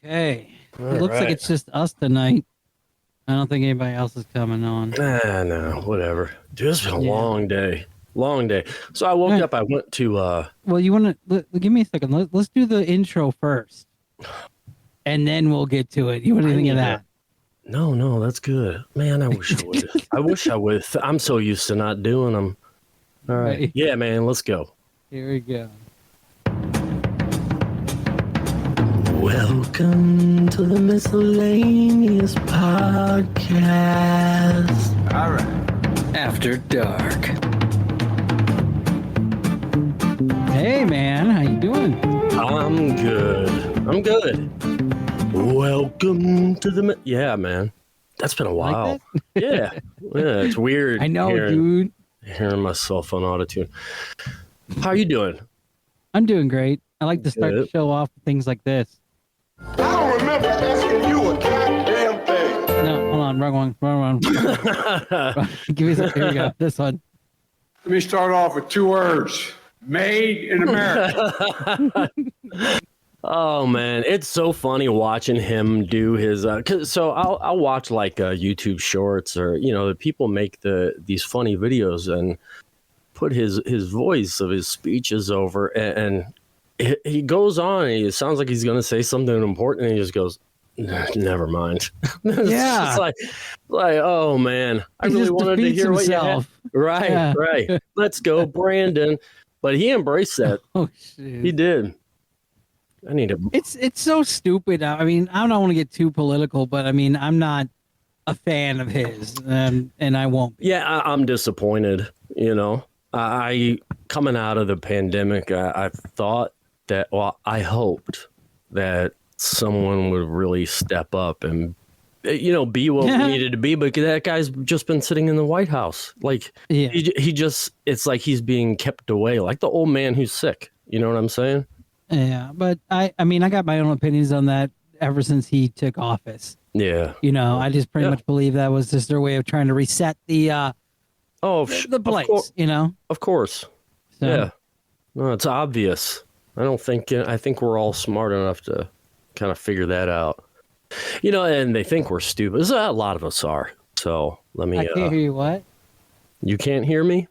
Okay. All It looks like right. it's just us tonight. I don't think anybody else is coming on. No, whatever. Dude, it's been a Yeah. long day. Long day. So I woke Right. up, I went to Well, you want to give me a second. Let's do the intro first, and then we'll get to it. What do you think of that? No, that's good. Man, I wish I would. I wish I would. I'm so used to not doing them. All right. Right. Yeah, man, let's go. Here we go. Welcome to the Miscellaneous Podcast. All right. After dark. Hey, man, how you doing? I'm good. Welcome to the... Yeah, man. That's been a while. Like Yeah, it's weird. I know, dude. Hearing myself on autotune. How you doing? I'm doing great. I like to start the Good. show off with things like this. I don't remember asking you a goddamn thing. No, hold on, wrong one. Give me some. Here we go. This one. Let me start off with two words. Made in America. Oh man, it's so funny watching him do his. So I'll watch like YouTube Shorts, or the people make these funny videos and put his voice of his speeches over, and he goes on. And it sounds like he's going to say something important, and he just goes, "Never mind." It's Yeah. just like oh man, I He really just wanted to defeats hear himself. what you had. Right, Yeah. right. Let's go, Brandon. But he embraced that. Oh shit. He did. I need to. It's so stupid. I mean, I don't want to get too political, but I mean, I'm not a fan of his, and I won't be. Yeah, I'm disappointed. I coming out of the pandemic, I thought that. Well, I hoped that someone would really step up and be what we needed to be. But that guy's just been sitting in the White House, like Yeah. he just. It's like he's being kept away, like the old man who's sick. You know what I'm saying? Yeah, but I mean, I got my own opinions on that ever since he took office. Yeah. I just pretty much believe that was just their way of trying to reset the The place. Of course. So, Yeah. No, it's obvious. I think we're all smart enough to kind of figure that out. And they think we're stupid. A lot of us are. So let me. I can't hear you. What? You can't hear me?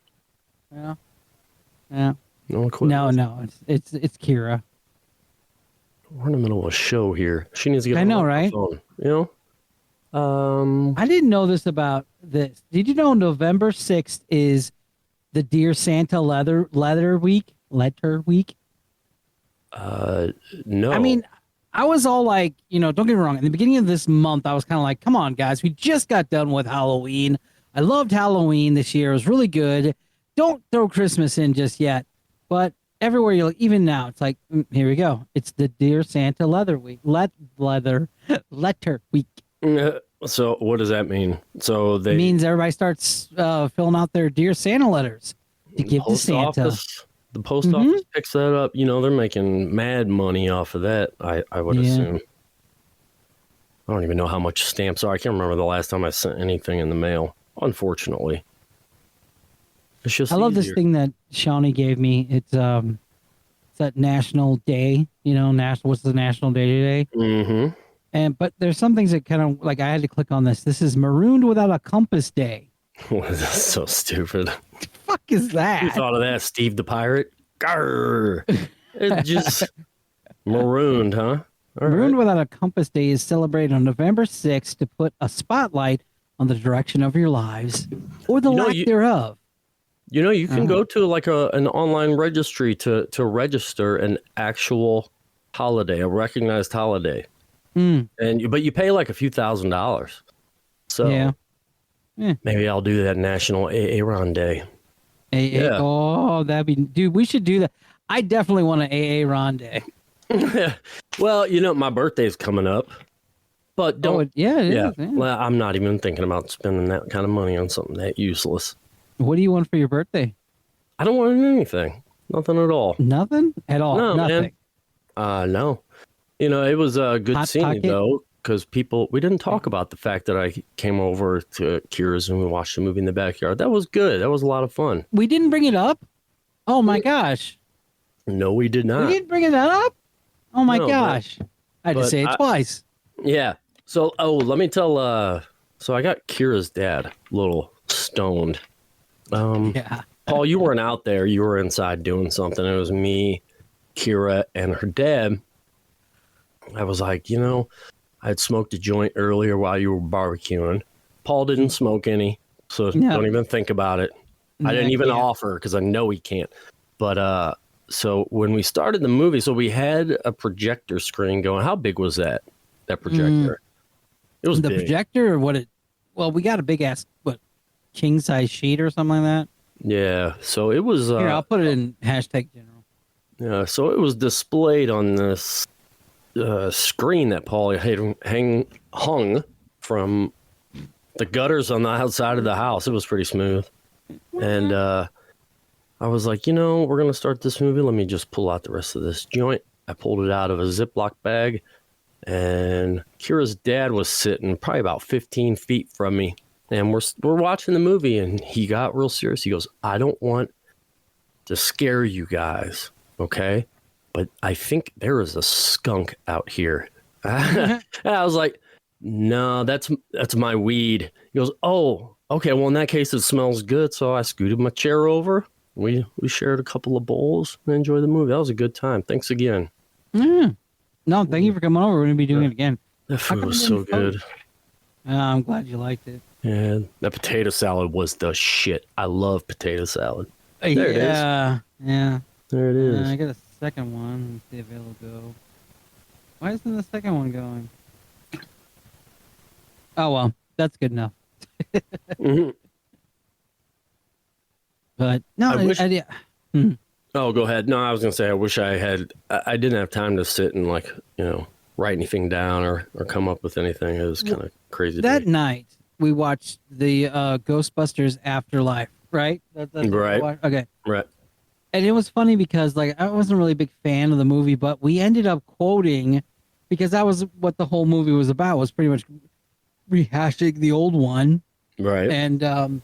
Yeah. Yeah. No. No. It's Kira. We're in the middle of a show here. She needs to get. I on know, the right? phone, I didn't know this about this. Did you know November 6th is the Dear Santa letter week? Letter week? No. I mean, I was all like, don't get me wrong. In the beginning of this month, I was kind of like, come on, guys. We just got done with Halloween. I loved Halloween this year. It was really good. Don't throw Christmas in just yet. But everywhere you look, even now, it's like, here we go. It's the Dear Santa letter week. Letter week. So what does that mean? So It means everybody starts filling out their Dear Santa letters to give to Santa. The post office picks that up. They're making mad money off of that. I would assume. I don't even know how much stamps are. I can't remember the last time I sent anything in the mail. Unfortunately, it's just. I love this easier. thing that Shawnee gave me. It's that National Day. What's the National Day today? Mm-hmm. But there's some things that kind of like I had to click on this. This is Marooned Without a Compass Day. That's so stupid. The fuck is that? You thought of that, Steve the Pirate? Grr. It's just marooned, huh? All Marooned right. Without a Compass Day is celebrated on November 6th to put a spotlight on the direction of your lives or the lack thereof. You can go to like an online registry to register an actual holiday, a recognized holiday. But you pay like a few $1,000s. So maybe I'll do that National Aaron Day. Oh, that'd be, dude, we should do that. I definitely want an AA Ron Day. Well, my birthday's coming up, but don't. It is. Well, I'm not even thinking about spending that kind of money on something that useless. What do you want for your birthday? I don't want anything. Nothing at all. Nothing at all. No, Nothing. Man. No. It was good Hot seeing pocket? you though, because we didn't talk about the fact that I came over to Kira's and we watched the movie in the backyard. That was good. That was a lot of fun. We didn't bring it up? Oh my gosh. No, we did not. We didn't bring it up? Oh my No, gosh. I had to But say it twice. Yeah. So, let me tell. So I got Kira's dad a little stoned. Yeah. Paul, you weren't out there. You were inside doing something. It was me, Kira, and her dad. I was like, I had smoked a joint earlier while you were barbecuing. Paul didn't smoke any, so No. don't even think about it. I didn't even offer because I know he can't. But so when we started the movie, so we had a projector screen going. How big was that projector? It was the big. projector or what it? Well, we got a big ass king size sheet or something like that. Yeah. So it was. Here, I'll put it in hashtag general. Yeah. So it was displayed on this screen that Paul had hung from the gutters on the outside of the house. It was pretty smooth. And I was like, we're going to start this movie. Let me just pull out the rest of this joint. I pulled it out of a Ziploc bag, and Kira's dad was sitting probably about 15 feet from me. And we're watching the movie, and he got real serious. He goes, I don't want to scare you guys, okay? But I think there is a skunk out here. And I was like, no, that's my weed. He goes, oh, okay, well, in that case, it smells good. So I scooted my chair over. We shared a couple of bowls and enjoyed the movie. That was a good time. Thanks again. No, thank you for coming over. We're going to be doing it again. That food was so good. I'm glad you liked it. Yeah, that potato salad was the shit. I love potato salad. There it is. Yeah. There it is. I got a second one. Let's see if it'll go. Why isn't the second one going? Oh, well, that's good enough. Mhm. But no, Oh, go ahead. No, I was gonna say I wish I didn't have time to sit and write anything down or come up with anything. It was kind of crazy. That night we watched the Ghostbusters Afterlife, right? That's Right. Okay. Right. And it was funny because I wasn't really a big fan of the movie, but we ended up quoting because that was what the whole movie was about, was pretty much rehashing the old one. Right. And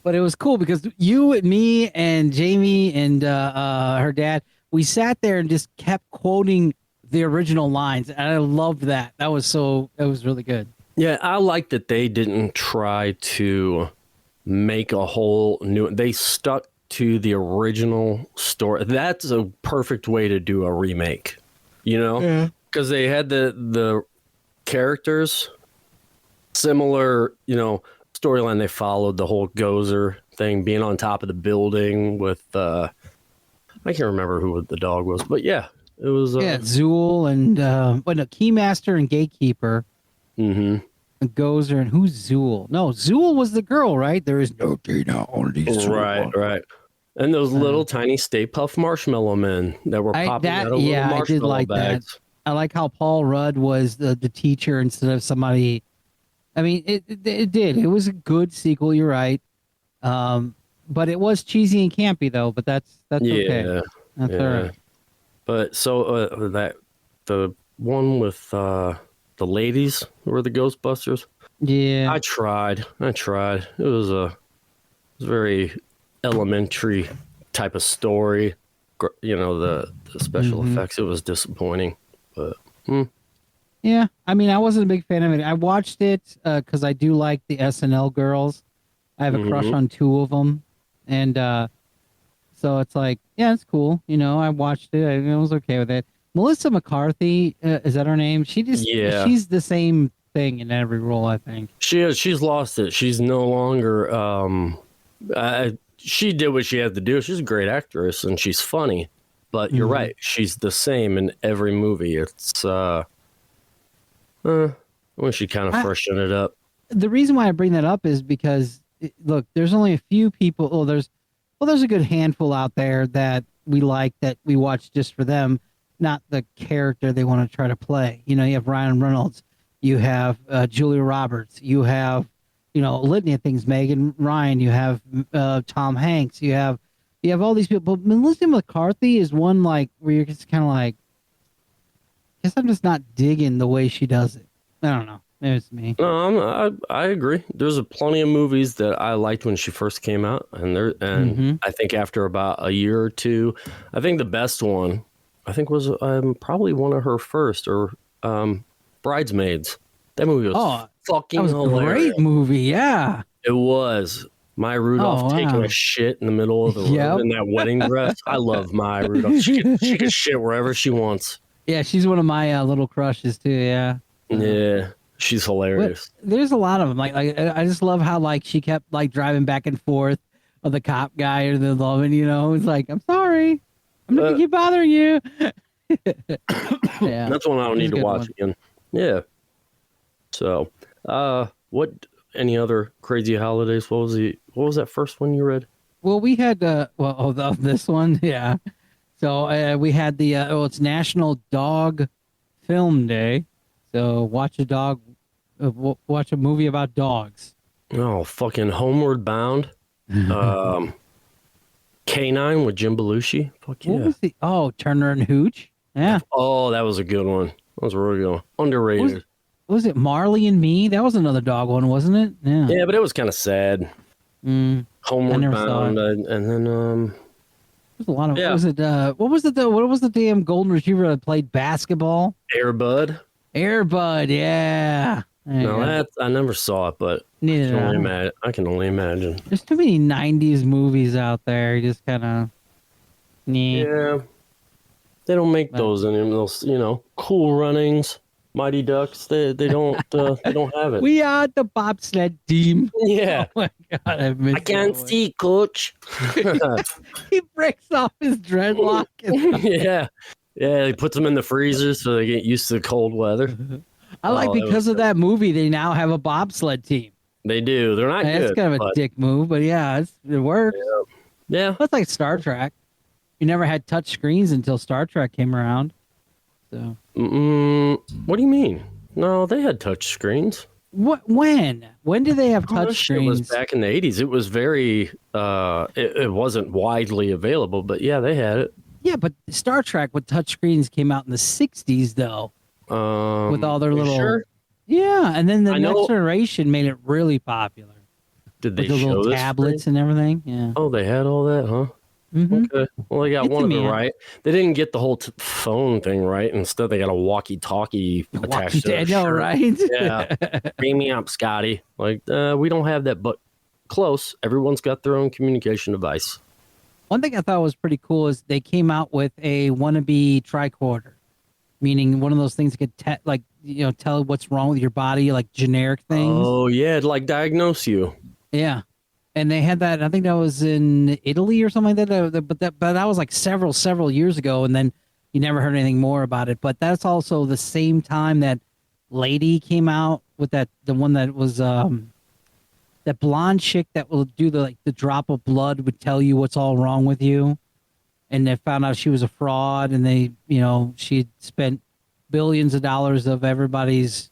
but it was cool because you and me and Jamie and her dad, we sat there and just kept quoting the original lines, and I loved that. That was really good. Yeah, I like that they didn't try to make a whole new. They stuck to the original story. That's a perfect way to do a remake, because they had the characters similar, storyline. They followed the whole Gozer thing, being on top of the building with I can't remember who the dog was, but yeah, it was Zool and Keymaster and Gatekeeper. Mm-hmm. Gozer and who's Zool? No, Zool was the girl, right? There is no Dana on these. Right. And those little tiny Stay Puft Marshmallow Men that were popping out of little marshmallow I did like bags. that. I like how Paul Rudd was the teacher instead of somebody. I mean, it did. It was a good sequel. You're right. But it was cheesy and campy though. But that's okay. That's all right. But so the one with the ladies who were the Ghostbusters. Yeah. I tried. It was a very elementary type of story. The special effects. It was disappointing. But yeah, I mean, I wasn't a big fan of it. I watched it because I do like the SNL girls. I have a crush on two of them, and so it's like, yeah, it's cool. I watched it. I was okay with it. Melissa McCarthy, is that her name? She's the same thing in every role, I think. She is. She's lost it. She's no longer. She did what she had to do. She's a great actress and she's funny, but you're right. She's the same in every movie. It's when she kind of freshened it up. The reason why I bring that up is because look, there's only a few people. There's a good handful out there that we like, that we watch just for them, not the character they want to try to play. You have Ryan Reynolds, you have Julia Roberts, you have a litany of things, Megan Ryan, you have Tom Hanks, you have all these people. But Melissa McCarthy is one like where you're just kind of like, I guess I'm just not digging the way she does it. I don't know. Maybe it's me. No, I agree. There's plenty of movies that I liked when she first came out, and I think after about a year or two, I think the best one, was probably one of her first, or Bridesmaids. That movie was fucking that was a hilarious. great movie. Yeah. It was. Maya Rudolph taking a shit in the middle of the road in that wedding dress. I love Maya Rudolph. She can shit wherever she wants. Yeah, she's one of my little crushes too. Yeah. Yeah, she's hilarious. But there's a lot of them. Like I just love how like she kept like driving back and forth of the cop guy or the woman. You know, it's like, I'm sorry, I'm not gonna keep bothering you. Yeah, that's one I don't need to watch again. Yeah. So, what? Any other crazy holidays? What was that first one you read? Well, we had this one, yeah. So we had the it's National Dog Film Day. So watch a movie about dogs. Oh, fucking Homeward Bound. K9 with Jim Belushi. Fuck yeah. What was Turner and Hooch? Yeah. Oh, that was a good one. That was a really good one. Underrated. Was it Marley and Me? That was another dog one, wasn't it? Yeah. Yeah, but it was kind of sad. Homeward Bound, and then there's a lot of what was the damn golden retriever that played basketball? Air Bud. Air Bud, yeah. No, I never saw it, but I can only imagine. There's too many '90s movies out there. You just kind of yeah. They don't make those anymore. Those Cool Runnings. Mighty Ducks, they don't have it. We are the bobsled team. Yeah. Oh my god, I can't see, coach. He breaks off his dreadlock. Yeah. He puts them in the freezer so they get used to the cold weather. I like because of that movie, they now have a bobsled team. They do. They're not good. It's kind of a dick move, but yeah, it works. Yeah. That's like Star Trek. You never had touch screens until Star Trek came around. So. What do you mean? No, they had touch screens. What? When? When did they have touch screens? It was back in the 80s. It was very. It wasn't widely available, but yeah, they had it. Yeah, but Star Trek with touch screens came out in the 60s, though. With all their little. Sure? Yeah, and then the next generation made it really popular. Did they with the show little this tablets and everything? Yeah. Oh, they had all that, huh? Mm-hmm. Okay. Well, they got one of them right. They didn't get the whole phone thing right. Instead, they got a walkie-talkie attached to it. I know, right? Yeah. Bring me up, Scotty. Like, we don't have that, but close. Everyone's got their own communication device. One thing I thought was pretty cool is they came out with a wannabe tricorder, meaning one of those things that could tell what's wrong with your body, like generic things. Oh, yeah. It'd like diagnose you. Yeah. And they had that. I think that was in Italy or something like that. But that was like several years ago, and then you never heard anything more about it. But that's also the same time that Lady came out with the one that was that blonde chick that will do the drop of blood would tell you what's all wrong with you, and they found out she was a fraud, and they she had spent billions of dollars of everybody's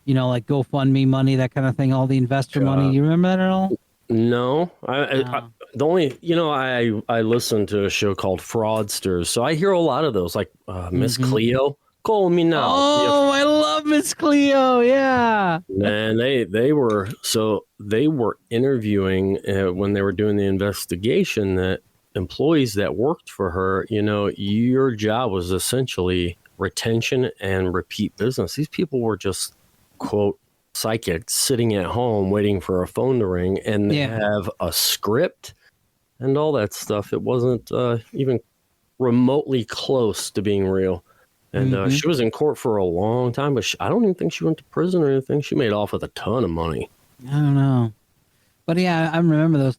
like GoFundMe money, that kind of thing, all the investor money. You remember that at all? No, I the only I listen to a show called Fraudsters, so I hear a lot of those, like Miss Cleo, call me now. Oh, I love Miss Cleo. Yeah, man, they were interviewing when they were doing the investigation that employees that worked for her. Your job was essentially retention and repeat business. These people were just quote psychics sitting at home waiting for a phone to ring, and they have a script and all that stuff. It wasn't even remotely close to being real. And she was in court for a long time, but I don't even think she went to prison or anything. She made off with a ton of money. I don't know, but yeah, I remember those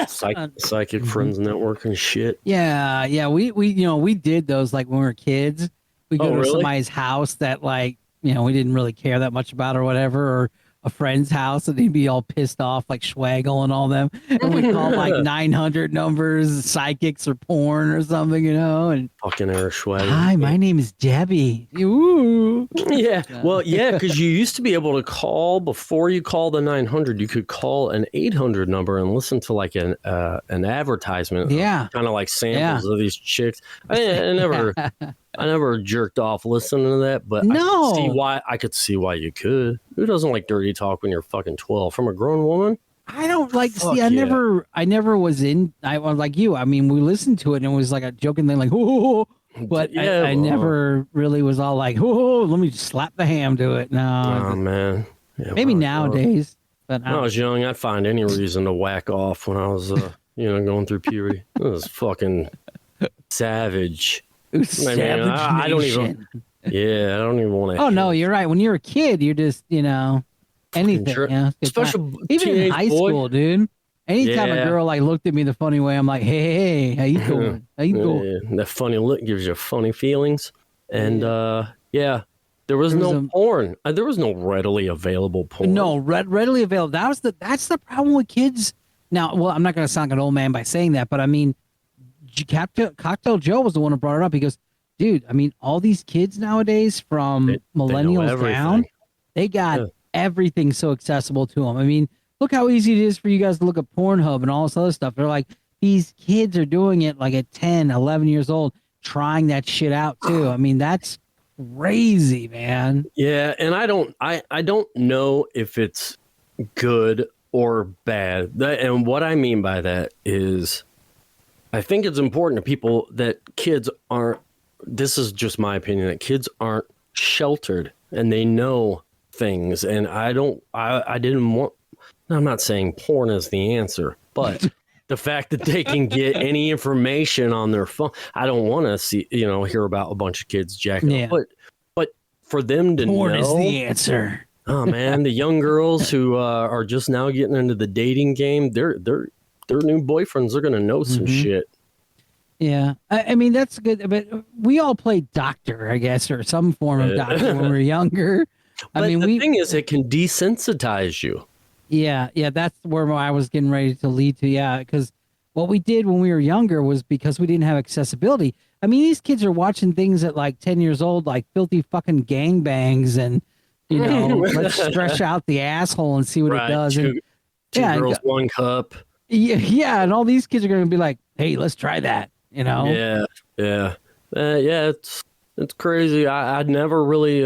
psychic friends network and shit. Yeah, we did those like when we were kids. We go to somebody's house that we didn't really care that much about or whatever, or a friend's house, and he'd be all pissed off like Schwagel and all them. And we call like 900 numbers, psychics or porn or something, and fucking Eric Schwagel. Hi, my name is Debbie. Ooh. Yeah. Well, yeah, because you used to be able to call before you call the 900. You could call an 800 number and listen to like an advertisement. Yeah. Kind of like samples of these chicks. I never jerked off listening to that, but no. I could see why you could. Who doesn't like dirty talk when you're fucking 12 from a grown woman? I don't like. I never was in. I was like you. I mean, we listened to it and it was like a joking thing, like, oh, But Yeah, I never really was all like, oh, let me just slap the ham to it. No, Oh man. Yeah, maybe when I was young- nowadays. But when I was young, I'd find any reason to whack off when I was, going through puberty. It was fucking savage. Savage I don't even. Nation. Yeah, I don't even want to. Oh no, you're right. When you're a kid, you're just anything. Sure. Yeah, Especially even in teenage high boy. school, dude. Anytime a Yeah. girl like looked at me the funny way, I'm like, hey, how you doing? How you doing? Yeah, that funny look gives you funny feelings. And there was There was no porn. There was no readily available porn. No, readily available. That's the problem with kids. Now, well, I'm not going to sound like an old man by saying that, but I mean, Cocktail Joe was the one who brought it up. He goes, dude, I mean, all these kids nowadays from They know millennials everything. down, they got Yeah. everything so accessible to them. I mean, look how easy it is for you guys to look at Pornhub and all this other stuff. They're like, these kids are doing it like at 10, 11 years old, trying that shit out too. I mean, that's crazy, man. Yeah, and I don't know if it's good or bad. And what I mean by that is I think it's important to people that kids aren't, this is just my opinion, that kids aren't sheltered and they know things. And I didn't want, I'm not saying porn is the answer, but the fact that they can get any information on their phone, I don't want to see, hear about a bunch of kids jacking Yeah. up. But for them to Porn know, is the answer. oh man, the young girls who are just now getting into the dating game, their new boyfriends are gonna know some shit. Yeah, I mean that's good, but we all played doctor, I guess, or some form of doctor when we were younger. But I mean, the thing is, it can desensitize you. yeah, that's where I was getting ready to lead to. Yeah, because what we did when we were younger was because we didn't have accessibility. I mean, these kids are watching things at like 10 years old, like filthy fucking gangbangs, and let's stretch out the asshole and see what it does. Two Yeah, girls, one cup. Yeah, and all these kids are going to be like, "Hey, let's try that," Yeah. It's crazy. I never really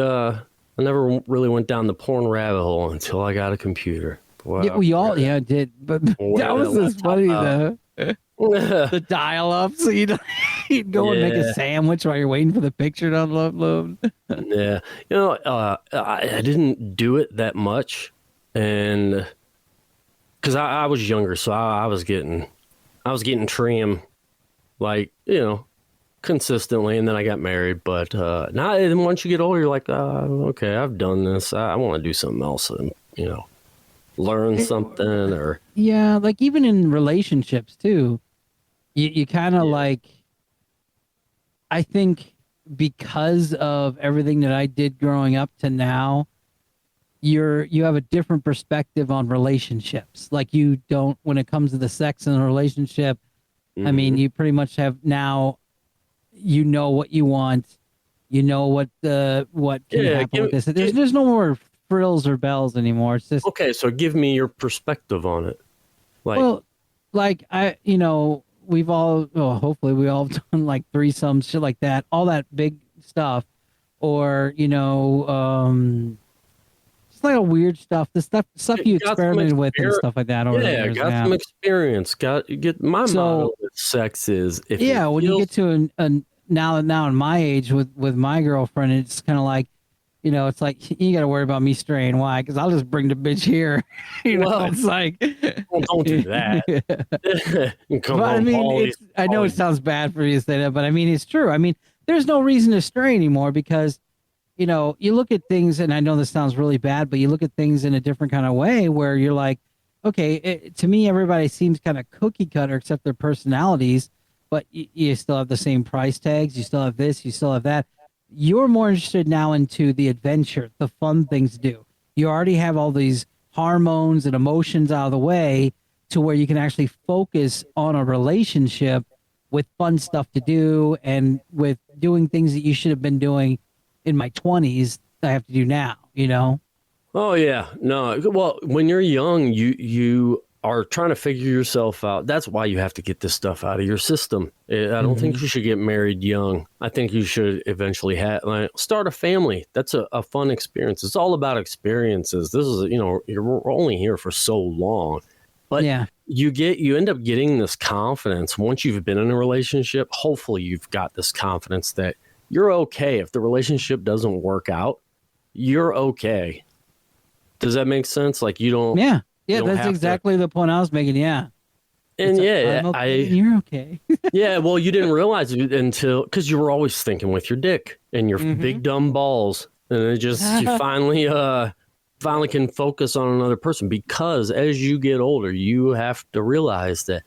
went down the porn rabbit hole until I got a computer. Wow. Yeah, we all did, but that was just funny though. The dial-up, so you'd go and make a sandwich while you're waiting for the picture to upload. Yeah, I didn't do it that much, and because I was younger, so I was getting trim, like consistently, and then I got married. But now, and once you get older, you're like, okay, I've done this. I want to do something else, and learn something or like even in relationships too, you kind of like, I think because of everything that I did growing up to now, you have a different perspective on relationships. Like you don't, when it comes to the sex in a relationship, I mean, you pretty much have now, what you want, what can happen with this. There's no more frills or bells anymore. It's just okay. So give me your perspective on it. We've all, hopefully we all have done like threesomes, shit like that, all that big stuff, or just like a weird stuff, the stuff you experimented with and stuff like that. Over the years, some experience. My motto with sex is when you get to now in my age with my girlfriend, it's kind of like, it's like, you got to worry about me straying. Why? Because I'll just bring the bitch here. It's like, well, don't do that. I know it sounds bad for you to say that, but I mean, it's true. I mean, there's no reason to stray anymore because, you look at things, and I know this sounds really bad, but you look at things in a different kind of way where you're like, okay, to me, everybody seems kind of cookie cutter except their personalities, but you still have the same price tags. You still have this, you still have that. You're more interested now into the adventure, the fun things to do. You already have all these hormones and emotions out of the way to where you can actually focus on a relationship with fun stuff to do and with doing things that you should have been doing in my 20s that I have to do now, Oh, yeah. No. Well, when you're young, you are trying to figure yourself out. That's why you have to get this stuff out of your system. I don't think you should get married young. I think you should eventually start a family. That's a fun experience. It's all about experiences. This is, you're only here for so long. But Yeah. you end up getting this confidence once you've been in a relationship. Hopefully you've got this confidence that you're okay. If the relationship doesn't work out, you're okay. Does that make sense? Like you don't. Yeah. you Yeah. don't That's have to- exactly the point I was making. Yeah. And I'm okay, and you're okay. yeah. Well, you didn't realize it until because you were always thinking with your dick and your big dumb balls, and it just you finally can focus on another person. Because as you get older, you have to realize that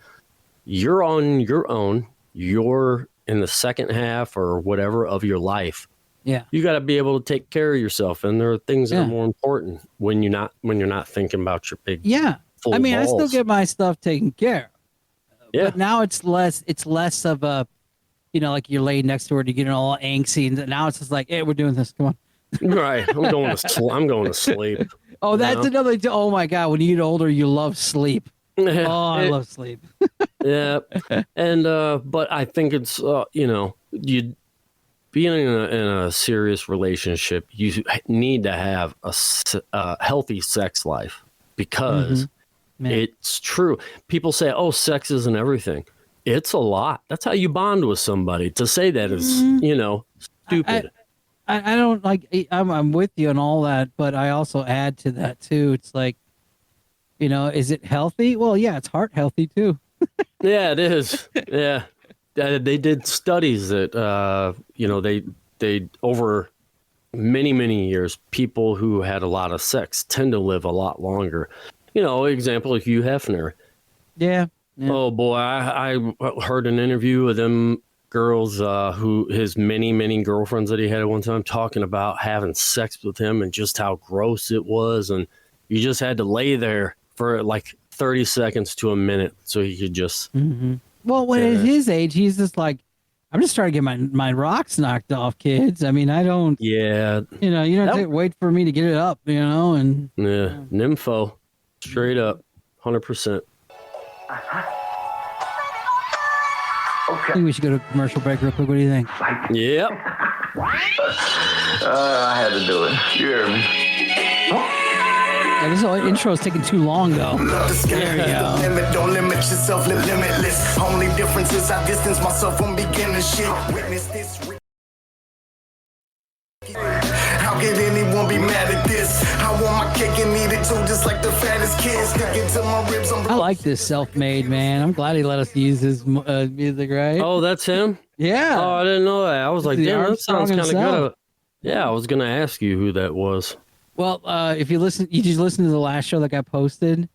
you're on your own. You're in the second half or whatever of your life. Yeah. You got to be able to take care of yourself, and there are things that Yeah. are more important when you're not thinking about your big. Yeah. Full I mean, I still balls. get my stuff taken care of. Yeah. But now it's less of a, like you're laying next to her, you get all angsty, and now it's just like, hey, we're doing this. Come on. Right. I'm going to sleep. Oh, that's know? another. Oh my God! When you get older, you love sleep. Oh, I It- love sleep. Yeah. And but I think it's you being in a serious relationship, you need to have a healthy sex life because Yeah. it's true. People say, "Oh, sex isn't everything." It's a lot. That's how you bond with somebody. To say that is, stupid. I don't like. I'm with you on all that, but I also add to that too. It's like, is it healthy? Well, yeah, it's heart healthy too. Yeah, it is. Yeah. They did studies that, they over many years, people who had a lot of sex tend to live a lot longer. Example, like Hugh Hefner. Yeah. Yeah. Oh boy, I heard an interview with them girls who his many girlfriends that he had at one time talking about having sex with him and just how gross it was, and you just had to lay there for like 30 seconds to a minute so he could just. Well, when at his age, he's just like, I'm just trying to get my rocks knocked off, kids. I mean, I don't. Yeah. You don't have to wait for me to get it up, and. Yeah. Nympho, straight up, 100%. I think we should go to a commercial break real quick. What do you think? Yep. I had to do it. You hear me? Yeah, this whole intro is taking too long, though. There you go. Limit, don't limit yourself, live limitless. Only difference is I distance myself from beginning shit. Witness this. How could anyone be mad at this? I want my cake and eat it too, just like the fattest kids. Sticking to my ribs. I like this self-made, man. I'm glad he let us use his music, right? Oh, that's him? Yeah. Oh, I didn't know that. I was like, The damn, that sounds Armstrong kind of himself. good. Yeah, I was going to ask you who that was. Well, if you just listen to the last show that got posted.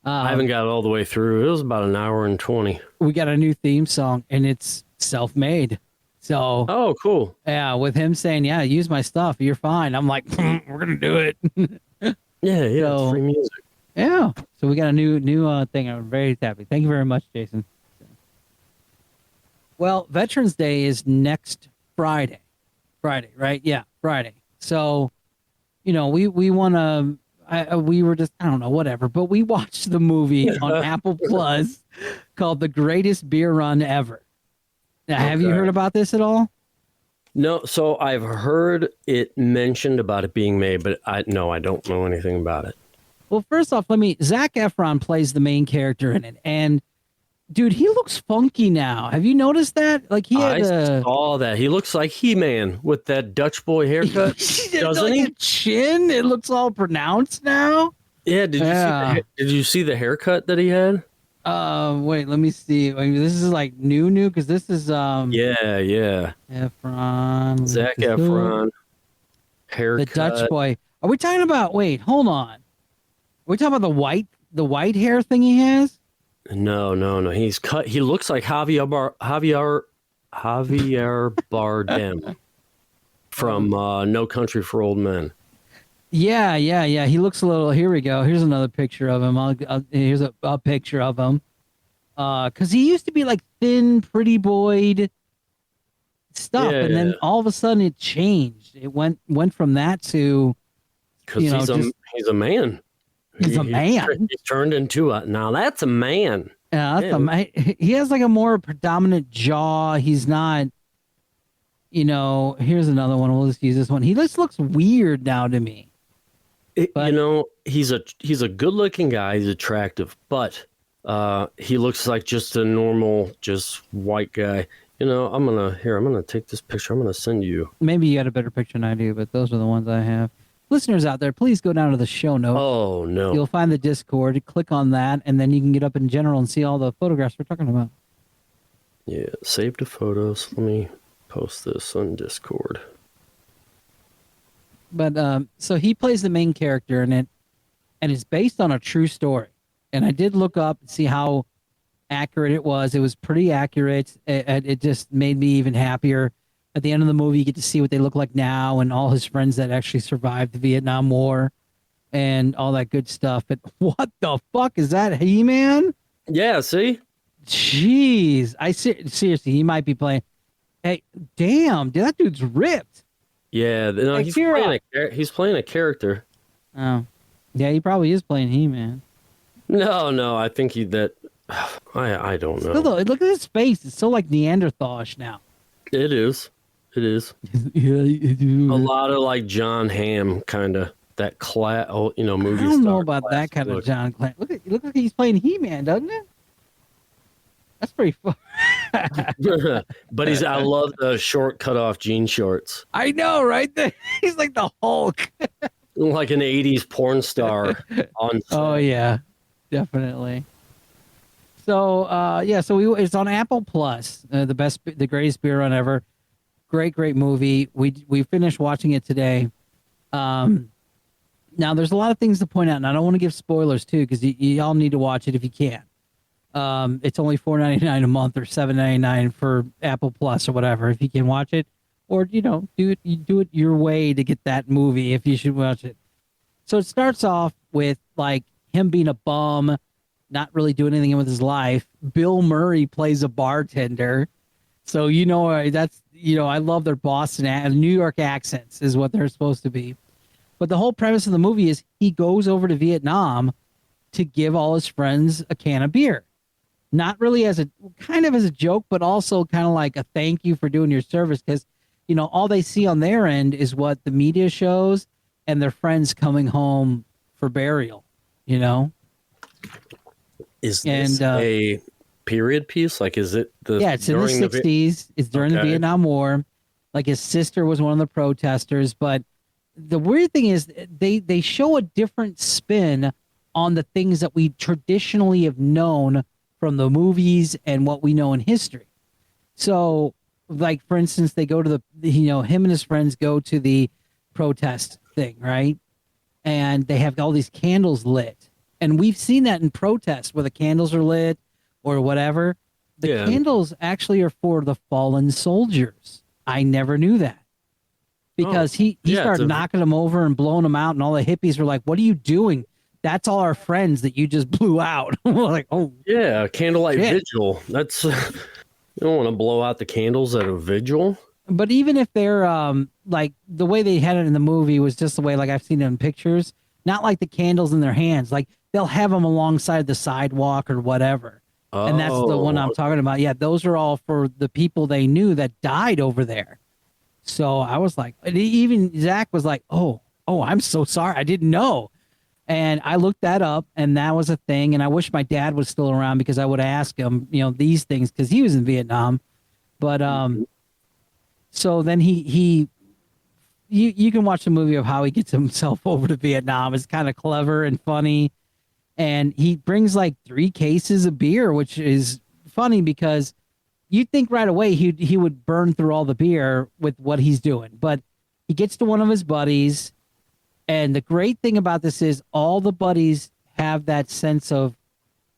I haven't got it all the way through. It was about an hour and 20. We got a new theme song, and it's self-made. So, Oh, cool. yeah, with him saying, yeah, use my stuff. You're fine. I'm like, we're going to do it. Yeah, So- it's free music. Yeah. So we got a new thing. I'm very happy. Thank you very much, Jason. Well, Veterans Day is next Friday. Friday, right? Yeah, Friday. So, we want to. We were just, I don't know, whatever. But we watched the movie on Apple Plus called "The Greatest Beer Run Ever." Now, have you Okay. heard about this at all? No, so I've heard it mentioned about it being made, but I don't know anything about it. Well, first off, Zac Efron plays the main character in it, and dude, he looks funky now. Have you noticed that? Like he had I saw that. He looks like He-Man with that Dutch boy haircut, doesn't like he? a chin. It looks all pronounced now. Yeah. Did you see the haircut that he had? Wait, let me see. This is like new because this is Yeah. Efron. Zac Efron haircut. The Dutch boy. Are we talking about? Wait, hold on. Are we talking about the white hair thing he has? No. He's cut. He looks like Javier Bardem from No Country for Old Men. Yeah. He looks a little. Here we go. Here's another picture of him. Here's a picture of him. Because he used to be like thin, pretty boyed stuff, and then all of a sudden it changed. It went from that to Because he's a man. He's a man. He's turned into now that's a man. Yeah, he has like a more predominant jaw. He's not. Here's another one. We'll just use this one. He just looks weird now to me. He's a good looking guy. He's attractive, but He looks like just a normal, just white guy. You know, I'm gonna take this picture. I'm gonna send you. Maybe you got a better picture than I do, but those are the ones I have. Listeners out there, please go down to the show notes. Oh no. You'll find the Discord. Click on that, and then you can get up in general and see all the photographs we're talking about. Yeah, save the photos. Let me post this on Discord. But so he plays the main character in it, and it's based on a true story. And I did look up and see how accurate it was. It was pretty accurate. It just made me even happier. At the end of the movie, you get to see what they look like now and all his friends that actually survived the Vietnam War and all that good stuff. But what the fuck is that, He-Man? Yeah, see? Jeez. Seriously, he might be playing. Hey, damn, dude, that dude's ripped. Yeah, no, Hey, he's playing a character. Oh. Yeah, he probably is playing He-Man. No, I think I don't know. Still, though, look at his face. It's so like Neanderthalish now. It is. Yeah, A lot of like John Hamm kind of that movie. I don't know about that kind of John Clan. Look like he's playing He-Man, doesn't it? That's pretty fun. But I love the short cut off jean shorts. I know, right? He's like the Hulk. Like an 80s porn star on set. Oh yeah, definitely. So it's on Apple Plus, the greatest beer run ever. Great movie. We finished watching it today. Now there's a lot of things to point out, and I don't want to give spoilers too, because you all need to watch it if you can. It's only $4.99 a month or $7.99 for Apple Plus or whatever if you can watch it, or do it your way to get that movie if you should watch it. So it starts off with like him being a bum, not really doing anything with his life. Bill Murray plays a bartender, so I love their Boston and New York accents is what they're supposed to be. But the whole premise of the movie is he goes over to Vietnam to give all his friends a can of beer. Not really as a joke, but also kind of like a thank you for doing your service, because all they see on their end is what the media shows and their friends coming home for burial. Is this a period piece? Like, is it it's in the 60s. It's during the Vietnam War. Like, his sister was one of the protesters. But the weird thing is they show a different spin on the things that we traditionally have known from the movies and what we know in history. So, like, for instance, they go to him and his friends go to the protest thing, right? And they have all these candles lit. And we've seen that in protests where the candles are lit or whatever. The candles actually are for the fallen soldiers. I never knew that. Because he started knocking them over and blowing them out, and all the hippies were like, "What are you doing? That's all our friends that you just blew out." We're like, "Oh, yeah, candlelight vigil. That's you don't want to blow out the candles at a vigil." But even if they're like the way they had it in the movie was just the way like I've seen it in pictures, not like the candles in their hands. Like they'll have them alongside the sidewalk or whatever. Oh. And that's the one I'm talking about. Yeah, those are all for the people they knew that died over there. So I was like, even Zach was like, oh, I'm so sorry. I didn't know. And I looked that up, and that was a thing. And I wish my dad was still around because I would ask him, these things, because he was in Vietnam. But so then you can watch the movie of how he gets himself over to Vietnam. It's kind of clever and funny. And he brings like 3 cases of beer, which is funny because you'd think right away he would burn through all the beer with what he's doing. But he gets to one of his buddies. And the great thing about this is all the buddies have that sense of,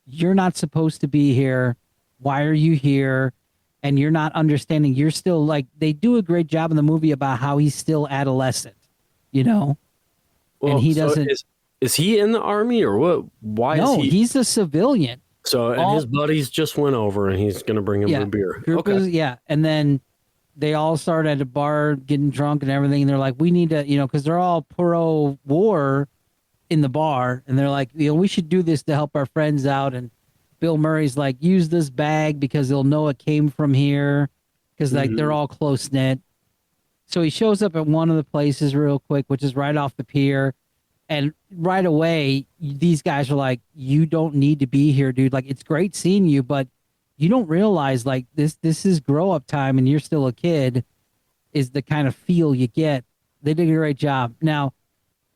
you're not supposed to be here. Why are you here? And you're not understanding. You're still like, they do a great job in the movie about how he's still adolescent, Well, and he doesn't. Is he in the army or what? Why is he? No, he's a civilian. So, and his buddies just went over and he's going to bring him a beer. Okay. And then they all start at a bar getting drunk and everything. And they're like, we need to, because they're all pro-war in the bar. And they're like, we should do this to help our friends out. And Bill Murray's like, use this bag because they'll know it came from here. Because like they're all close-knit. So he shows up at one of the places real quick, which is right off the pier. And right away, these guys are like, you don't need to be here, dude. Like, it's great seeing you, but you don't realize like this is grow up time and you're still a kid is the kind of feel you get. They did a great job. Now,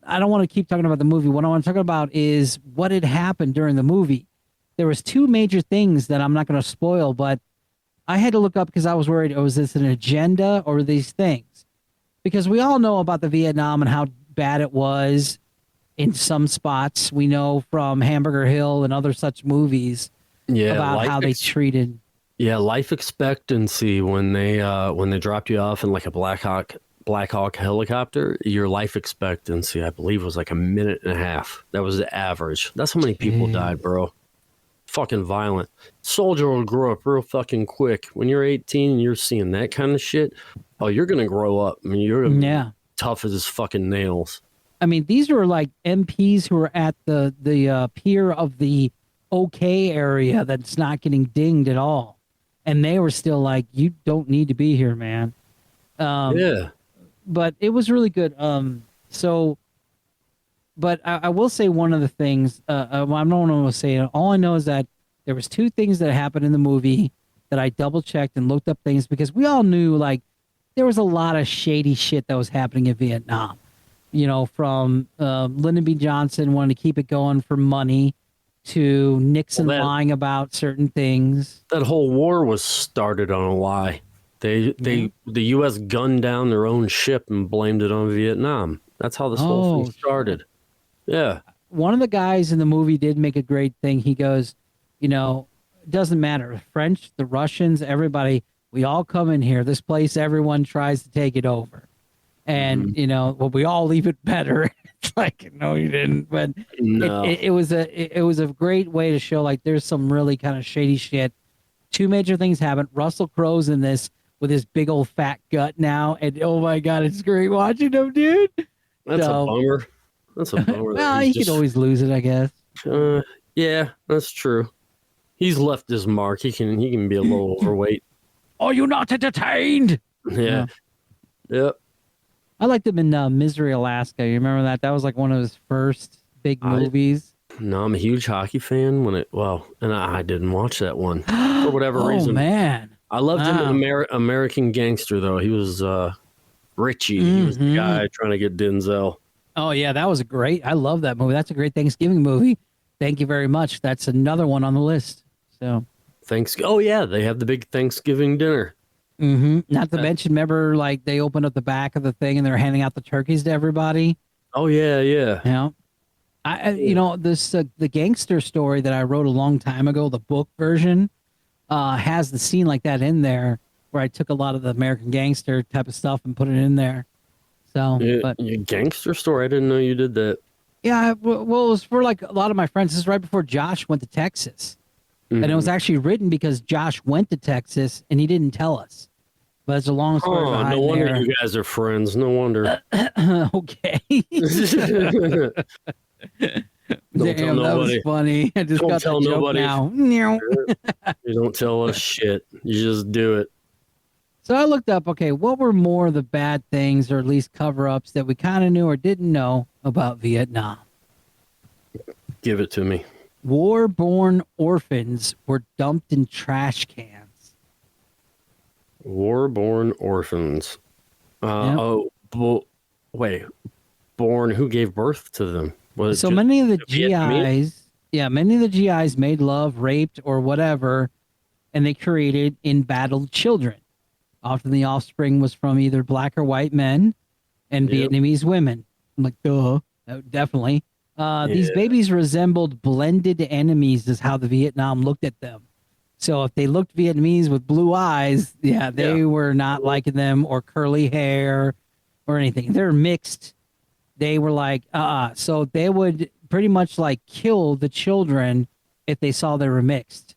I don't want to keep talking about the movie. What I want to talk about is what had happened during the movie. There was two major things that I'm not going to spoil, but I had to look up because I was worried, was this an agenda or these things? Because we all know about the Vietnam and how bad it was in some spots. We know from Hamburger Hill and other such movies about how they treated. Yeah, life expectancy when they dropped you off in like a Black Hawk helicopter, your life expectancy, I believe, was like a minute and a half. That was the average. That's how many people died, bro. Fucking violent. Soldier will grow up real fucking quick. When you're 18 and you're seeing that kind of shit, oh, you're gonna grow up. I mean, you're gonna be tough as his fucking nails. I mean, these were like MPs who were at the pier of the OK area that's not getting dinged at all, and they were still like, "You don't need to be here, man." Yeah. But it was really good. But I will say one of the things. I don't want to say it. All I know is that there was two things that happened in the movie that I double checked and looked up things because we all knew like there was a lot of shady shit that was happening in Vietnam. You know, from Lyndon B. Johnson wanting to keep it going for money to Nixon lying about certain things. That whole war was started on a lie. The U.S. gunned down their own ship and blamed it on Vietnam. That's how this whole thing started. Yeah. One of the guys in the movie did make a great thing. He goes, you know, it doesn't matter. The French, the Russians, everybody, we all come in here. This place, everyone tries to take it over. And, you know, well, we all leave it better. It's like, no, you didn't. But no. it was a great way to show like there's some really kind of shady shit. Two major things happened. Russell Crowe's in this with his big old fat gut now. And oh my God, it's great watching him, dude. That's a bummer. That's a bummer. Well, he could always lose it, I guess. Yeah, that's true. He's left his mark. He can be a little overweight. Are you not entertained? Yeah. Yep. I liked him in Misery, Alaska. You remember that? That was like one of his first big movies. No, I'm a huge hockey fan. And I didn't watch that one for whatever reason. Oh man, I loved him in American Gangster though. He was Richie. He was the guy trying to get Denzel. Oh yeah, that was I love that movie. That's a great Thanksgiving movie. Thank you very much. That's another one on the list. So Oh yeah, they have the big Thanksgiving dinner. Not to mention, remember, like they opened up the back of the thing and they're handing out the turkeys to everybody. Oh yeah. Yeah. You know, this the gangster story that I wrote a long time ago, the book version, has the scene like that in there where I took a lot of the American Gangster type of stuff and put it in there. So, but your gangster story, I didn't know you did that. Yeah, well, it was for like a lot of my friends. This is right before Josh went to Texas. And it was actually written because Josh went to Texas and he didn't tell us. But it's a long story behind no wonder there. you guys are friends. No wonder. Okay. Don't Damn, that was funny. I just got the joke now. You don't tell us shit. You just do it. So I looked up, okay, what were more of the bad things or at least cover-ups that we kind of knew or didn't know about Vietnam? Give it to me. War-born orphans were dumped in trash cans. War-born orphans. Wait. Born, who gave birth to them? So many of the GIs, many of the GIs made love, raped, or whatever, and they created embattled children. Often the offspring was from either black or white men and Vietnamese women. I'm like, duh, definitely. These babies resembled blended enemies is how the Vietnam looked at them. So if they looked Vietnamese with blue eyes, they were not liking them, or curly hair or anything. They're mixed. They were like, So they would pretty much like kill the children if they saw they were mixed.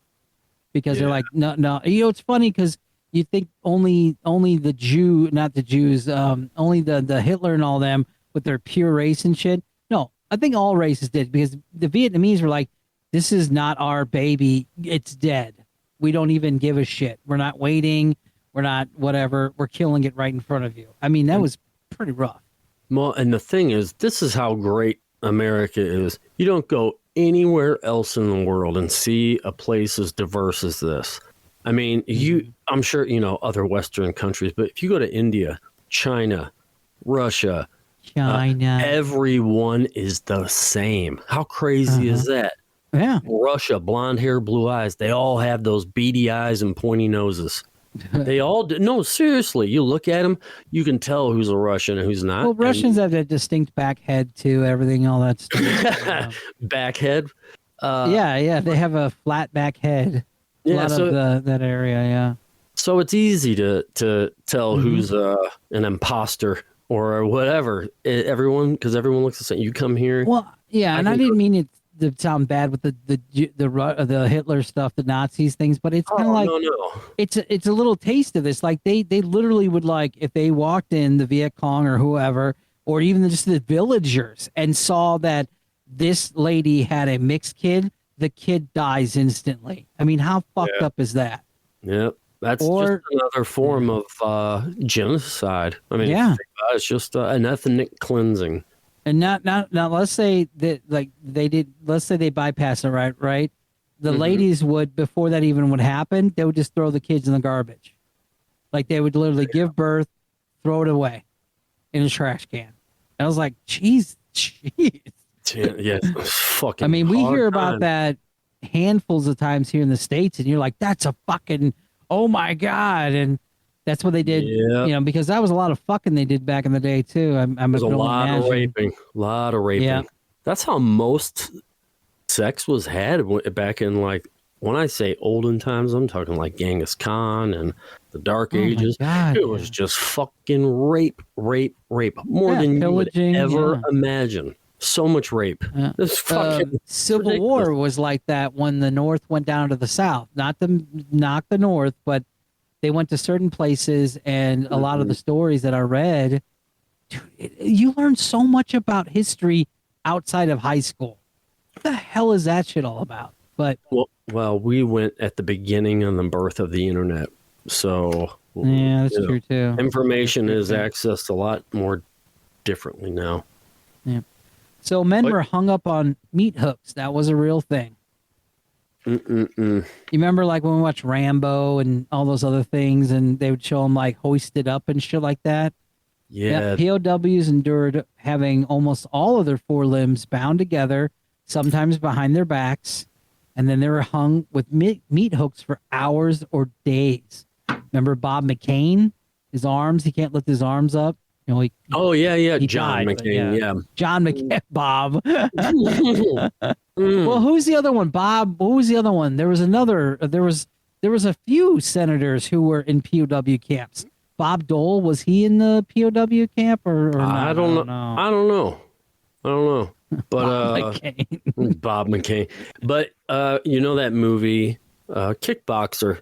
Because they're like, no. You know, it's funny because you think only the Jew, not the Jews, only the Hitler and all them with their pure race and shit. No, I think all races did, because the Vietnamese were like, this is not our baby. It's dead. We don't even give a shit. We're not waiting. We're not whatever. We're killing it right in front of you. I mean, that was pretty rough. Well, and the thing is, this is how great America is. You don't go anywhere else in the world and see a place as diverse as this. I mean, I'm sure, other Western countries, but if you go to India, China, Russia, China. everyone is the same. How crazy is that? Yeah. Russia, blonde hair, blue eyes. They all have those beady eyes and pointy noses. They all do. No, seriously. You look at them, you can tell who's a Russian and who's not. Well, Russians have that distinct back head too. Everything, all that stuff. Backhead. Yeah. They have a flat back head. A lot of that area. Yeah. So it's easy to tell who's an imposter or whatever. Because everyone looks the same. You come here. Well, yeah, and I didn't mean it to sound bad with the Hitler stuff, the Nazis things, but it's kind of like no. It's a little taste of this. Like they literally would, like, if they walked in, the Viet Cong or whoever, or even just the villagers, and saw that this lady had a mixed kid, the kid dies instantly. I mean, how fucked up is that? Yep. That's just another form of genocide. I mean, it's just an ethnic cleansing. And now, let's say that, like, let's say they bypass it, right? The ladies would, before that even would happen, they would just throw the kids in the garbage. Like, they would literally give birth, throw it away in a trash can. I was like, jeez. Yeah, fucking. I mean, we hear time. about that handfuls of times here in the States, and you're like, that's a fucking, oh my God. And that's what they did, because that was a lot of fucking they did back in the day too. There's a lot of raping. Yeah. That's how most sex was had back in, like, when I say olden times, I'm talking like Genghis Khan and the Dark Ages. God, it was just fucking rape. More than you would ever imagine. So much rape. This fucking Civil War was like that when the North went down to the South. Not to knock the North, but they went to certain places, and a lot of the stories that I read, dude, you learn so much about history outside of high school. What the hell is that shit all about? But well, we went at the beginning and the birth of the internet, so yeah, that's true too. Information is accessed a lot more differently now. Yeah. So men were hung up on meat hooks. That was a real thing. You remember, like, when we watched Rambo and all those other things, and they would show them, like, hoisted up and shit like that? Yeah. POWs endured having almost all of their forelimbs bound together, sometimes behind their backs, and then they were hung with meat hooks for hours or days. Remember Bob McCain? His arms, he can't lift his arms up. He John died, McCain, John McCain, Bob. Well, who's the other one? Bob. What was the other one? There was a few senators who were in POW camps. Bob Dole, was he in the POW camp or not? I don't know. But Bob McCain. But that movie, Kickboxer.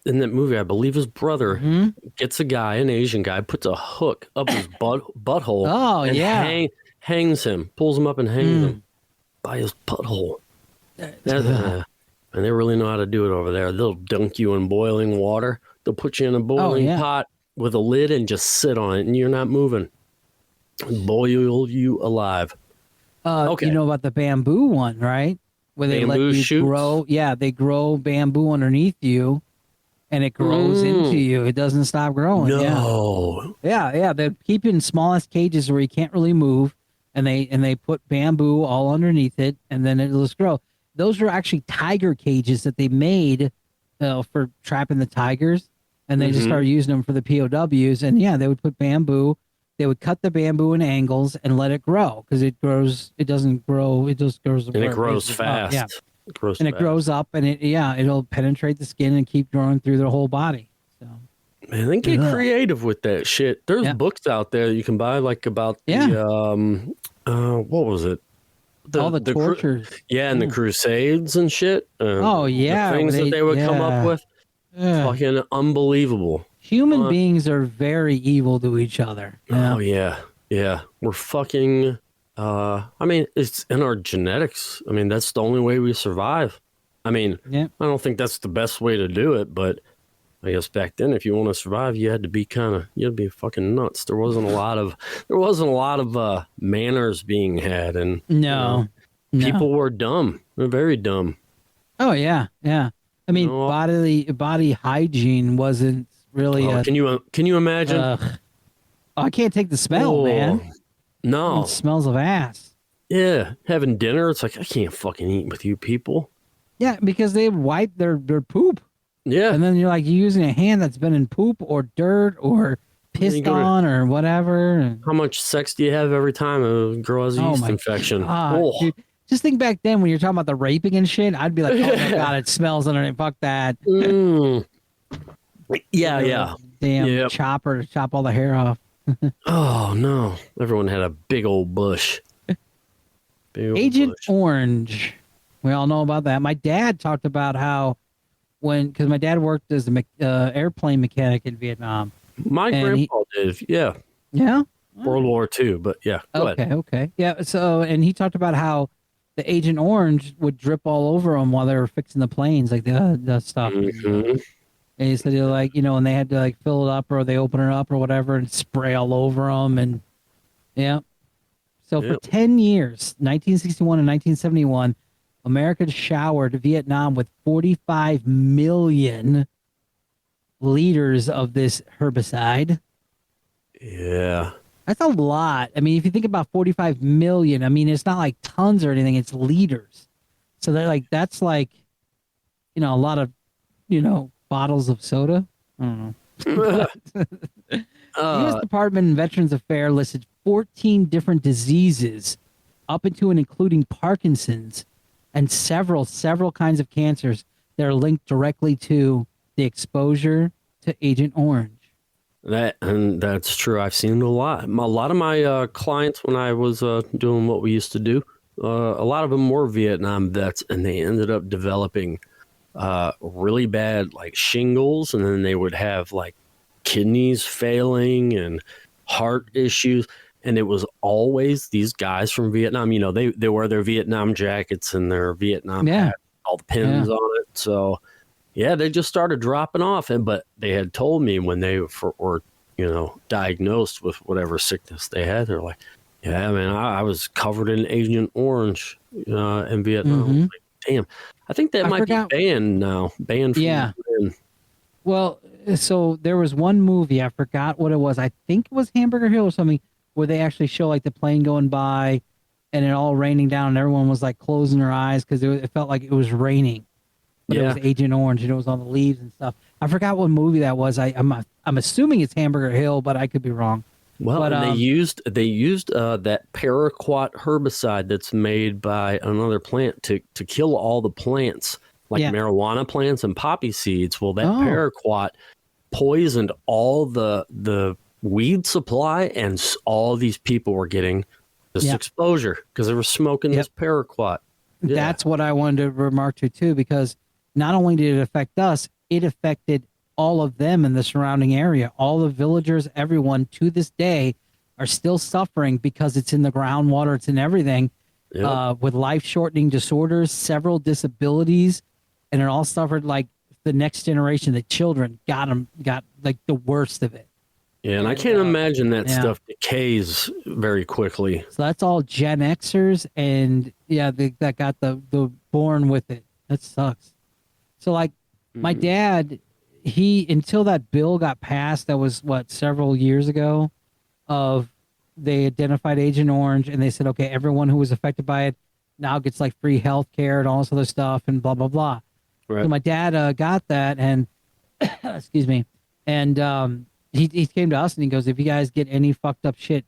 In that movie, I believe his brother gets an Asian guy, puts a hook up his butthole. Oh, and hangs him, pulls him up and hangs him by his butthole. And they really know how to do it over there. They'll dunk you in boiling water. They'll put you in a boiling pot with a lid and just sit on it, and you're not moving. Boil you alive. Okay. You know about the bamboo one, right? Where they let you grow. Yeah, they grow bamboo underneath you. And it grows into you. It doesn't stop growing. No. Yeah. They keep you in smallest cages where you can't really move, and they put bamboo all underneath it, and then it'll just grow. Those are actually tiger cages that they made for trapping the tigers, and they just started using them for the POWs. And they would put bamboo. They would cut the bamboo in angles and let it grow, because it grows. It doesn't grow. It just grows. And it grows fast. Yeah. It grows up, and it'll penetrate the skin and keep growing through their whole body. So, man, they get creative with that shit. There's books out there you can buy, like, about the what was it? All the tortures. And the Crusades and shit. The things that they would come up with. Fucking unbelievable. Human beings are very evil to each other. Oh yeah. We're fucking. I mean, it's in our genetics. I mean, that's the only way we survive. I mean, I don't think that's the best way to do it, but I guess back then, if you want to survive, you had to be fucking nuts. There wasn't a lot of manners being had, and No. people were dumb. They're very dumb. Oh yeah, yeah. I mean, body hygiene wasn't really. Can you imagine? I can't take the smell, man. No, it smells of ass. Yeah, having dinner, it's like I can't fucking eat with you people. Yeah, because they wipe their poop. Yeah, and then you're using a hand that's been in poop or dirt or pissed on or whatever. How much sex do you have every time a girl has a yeast infection? Dude, just think back then when you're talking about the raping and shit. I'd be like, oh my god, it smells underneath. Fuck that. Yeah. Damn chopper to chop all the hair off. Oh no! Everyone had a big old bush. Agent Orange. We all know about that. My dad talked about how because my dad worked as an airplane mechanic in Vietnam. My grandpa did. Yeah. Yeah. World War II, but yeah. Go ahead. Okay. Yeah. So, and he talked about how the Agent Orange would drip all over them while they were fixing the planes, like the stuff. Mm-hmm. And he said, and they had to fill it up or they open it up or whatever and spray all over them. And yeah. So for 10 years, 1961 and 1971, America showered Vietnam with 45 million liters of this herbicide. Yeah. That's a lot. I mean, if you think about 45 million, I mean, it's not like tons or anything, it's liters. So that's like, a lot of, bottles of soda. I don't know. The U.S. Department of Veterans Affairs listed 14 different diseases up into and including Parkinson's and several kinds of cancers that are linked directly to the exposure to Agent Orange. That's true. I've seen a lot. A lot of my clients, when I was doing what we used to do, a lot of them were Vietnam vets, and they ended up developing really bad shingles, and then they would have kidneys failing and heart issues. And it was always these guys from Vietnam. They wear their Vietnam jackets and their Vietnam hats, all the pins on it. So, yeah, they just started dropping off. But they had told me when they were diagnosed with whatever sickness they had, they're like, yeah, man, I was covered in Agent Orange in Vietnam. Mm-hmm. Like, damn, I think that might be banned now. Banned from Well, so there was one movie, I forgot what it was. I think it was Hamburger Hill or something, where they actually show the plane going by and it all raining down and everyone was closing their eyes because it felt like it was raining. But it was Agent Orange and it was on the leaves and stuff. I forgot what movie that was. I'm assuming it's Hamburger Hill, but I could be wrong. Well, and they used that paraquat herbicide that's made by another plant to kill all the plants, marijuana plants and poppy seeds. Well, that paraquat poisoned all the weed supply, and all these people were getting this exposure because they were smoking this paraquat. Yeah. That's what I wanted to remark to too, because not only did it affect us, it affected all of them in the surrounding area. All the villagers, everyone to this day are still suffering because it's in the groundwater, it's in everything, with life-shortening disorders, several disabilities, and it all suffered the next generation, the children got the worst of it. Yeah, and I can't imagine that stuff decays very quickly. So that's all Gen Xers, and that got the born with it. That sucks. So my dad, until that bill got passed, that was several years ago, they identified Agent Orange and they said, okay, everyone who was affected by it now gets free health care and all this other stuff and blah, blah, blah. Right. So my dad got that and excuse me. And he came to us and he goes, if you guys get any fucked up shit,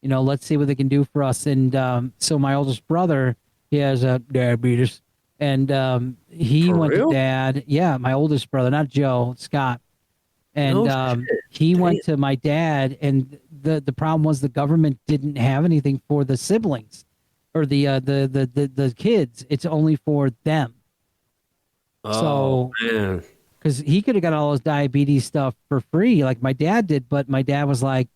let's see what they can do for us. And so my oldest brother, he has diabetes. And he went to dad. Yeah, my oldest brother, not Joe, Scott. And he went to my dad, and the problem was the government didn't have anything for the siblings or the kids. It's only for them. Oh, man. Because he could have got all his diabetes stuff for free, like my dad did, but my dad was like,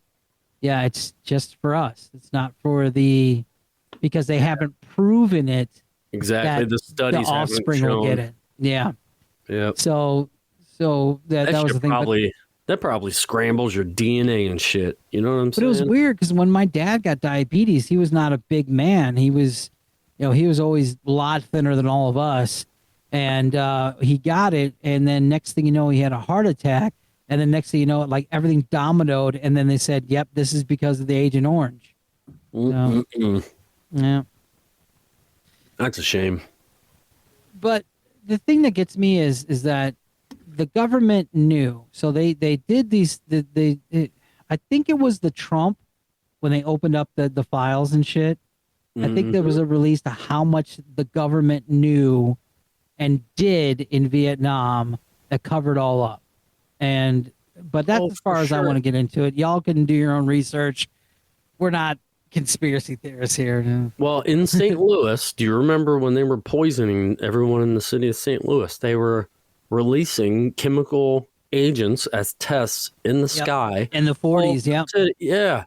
yeah, it's just for us. It's not for because they haven't proven it. Exactly. The studies the offspring will get it. Yeah. Yep. So So that was the thing. That probably scrambles your DNA and shit. You know what I'm saying? But it was weird because when my dad got diabetes, he was not a big man. He was, he was always a lot thinner than all of us. And he got it. And then next thing you know, he had a heart attack. And then next thing you know, like everything dominoed. And then they said, yep, this is because of the Agent Orange. So, yeah. That's a shame. But the thing that gets me is that the government knew. So they did these, I think it was the Trump when they opened up the files and shit. I think there was a release to how much the government knew and did in Vietnam that covered all up. But that's as far as I want to get into it. Y'all can do your own research. We're not conspiracy theorists here. Well, in St. Louis, do you remember when they were poisoning everyone in the city of St. Louis? They were releasing chemical agents as tests in the sky. In the 40s, Yeah.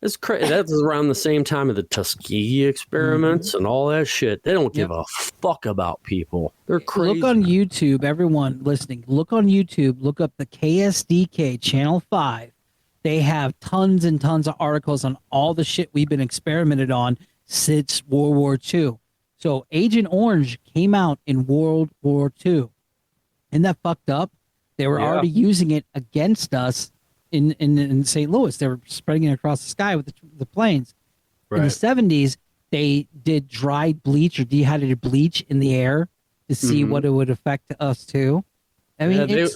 It's crazy. That's around the same time of the Tuskegee experiments and all that shit. They don't give a fuck about people. They're crazy. Look on YouTube, everyone listening. Look on YouTube. Look up the KSDK Channel 5. They have tons and tons of articles on all the shit we've been experimented on since World War II. So Agent Orange came out in World War II. Isn't that fucked up? They were already using it against us in St. Louis. They were spreading it across the sky with the planes. Right. In the 70s, they did dried bleach or dehydrated bleach in the air to see what it would affect us too. I mean,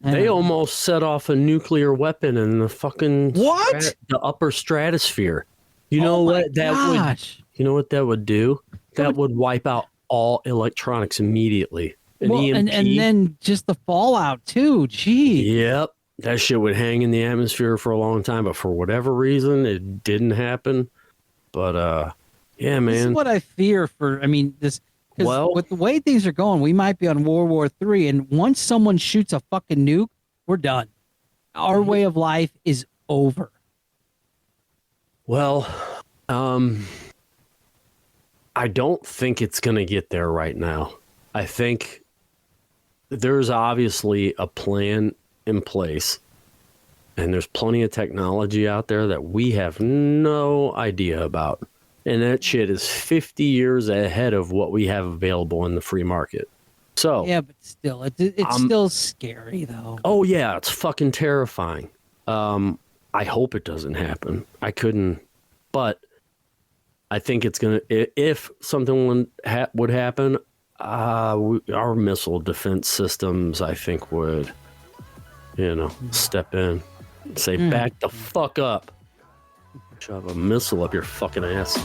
they almost set off a nuclear weapon in the fucking the upper stratosphere. You know what that would do? That would wipe out all electronics immediately. And then just the fallout too. Gee. Yep. That shit would hang in the atmosphere for a long time, but for whatever reason, it didn't happen. But, yeah, man. This is what I fear for, with the way things are going, we might be on World War III, and once someone shoots a fucking nuke, we're done. Our way of life is over. Well, I don't think it's going to get there right now. I think there's obviously a plan in place, and there's plenty of technology out there that we have no idea about, and that shit is 50 years ahead of what we have available in the free market. So yeah, but still, it's still scary though. Oh yeah, it's fucking terrifying. I hope it doesn't happen. I couldn't, but I think it's gonna. If something would happen, our missile defense systems, I think, would step in and say, back the fuck up. Shove a missile up your fucking ass.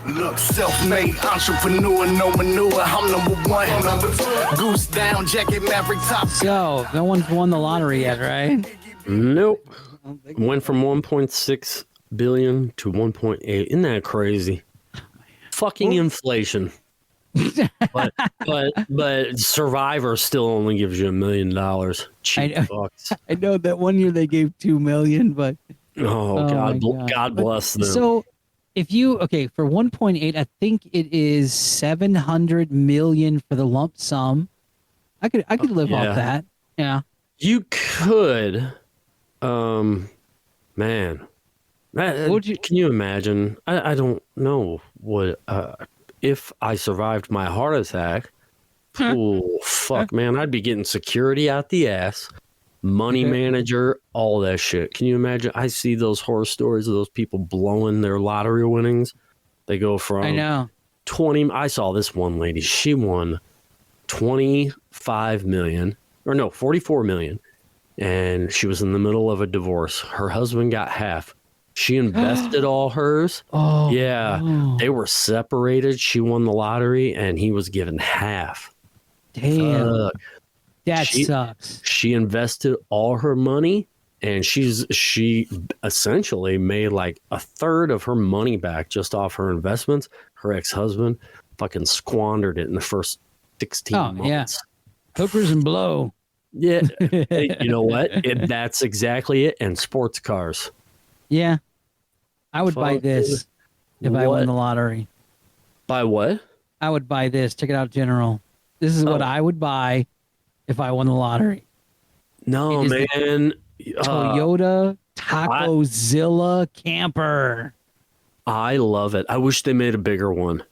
Look, self-made entrepreneur, no manure. I'm number one. Number two, goose down, jacket, maverick top. So, no one's won the lottery yet, right? Nope. Went from 1.6 billion to 1.8. Isn't that crazy? Fucking inflation. but Survivor still only gives you $1 million. Cheap fucks. I know that one year they gave $2 million, but God bless them. So if you for 1.8, I think it is 700 million for the lump sum. I could live off that. Yeah. You could. Man. Can you imagine? I don't know what if I survived my heart attack. Oh fuck, man! I'd be getting security out the ass, money manager, all that shit. Can you imagine? I see those horror stories of those people blowing their lottery winnings. They go from 20. I saw this one lady. She won 25 million, or no, 44 million, and she was in the middle of a divorce. Her husband got half. She invested all hers. They were separated. She won the lottery, and he was given half. Damn, that sucks. She invested all her money, and she essentially made like a third of her money back just off her investments. Her ex-husband fucking squandered it in the first 16 months. Hookers and blow. Yeah. Hey, you know what? That's exactly it. And sports cars. Yeah. I would buy Fuck, this if I won what? the lottery. Buy what? I would buy this. Check it out, General. This is what Oh. I would buy if I won the lottery. No, It is the man. Toyota Tacozilla camper. I love it. I wish they made a bigger one.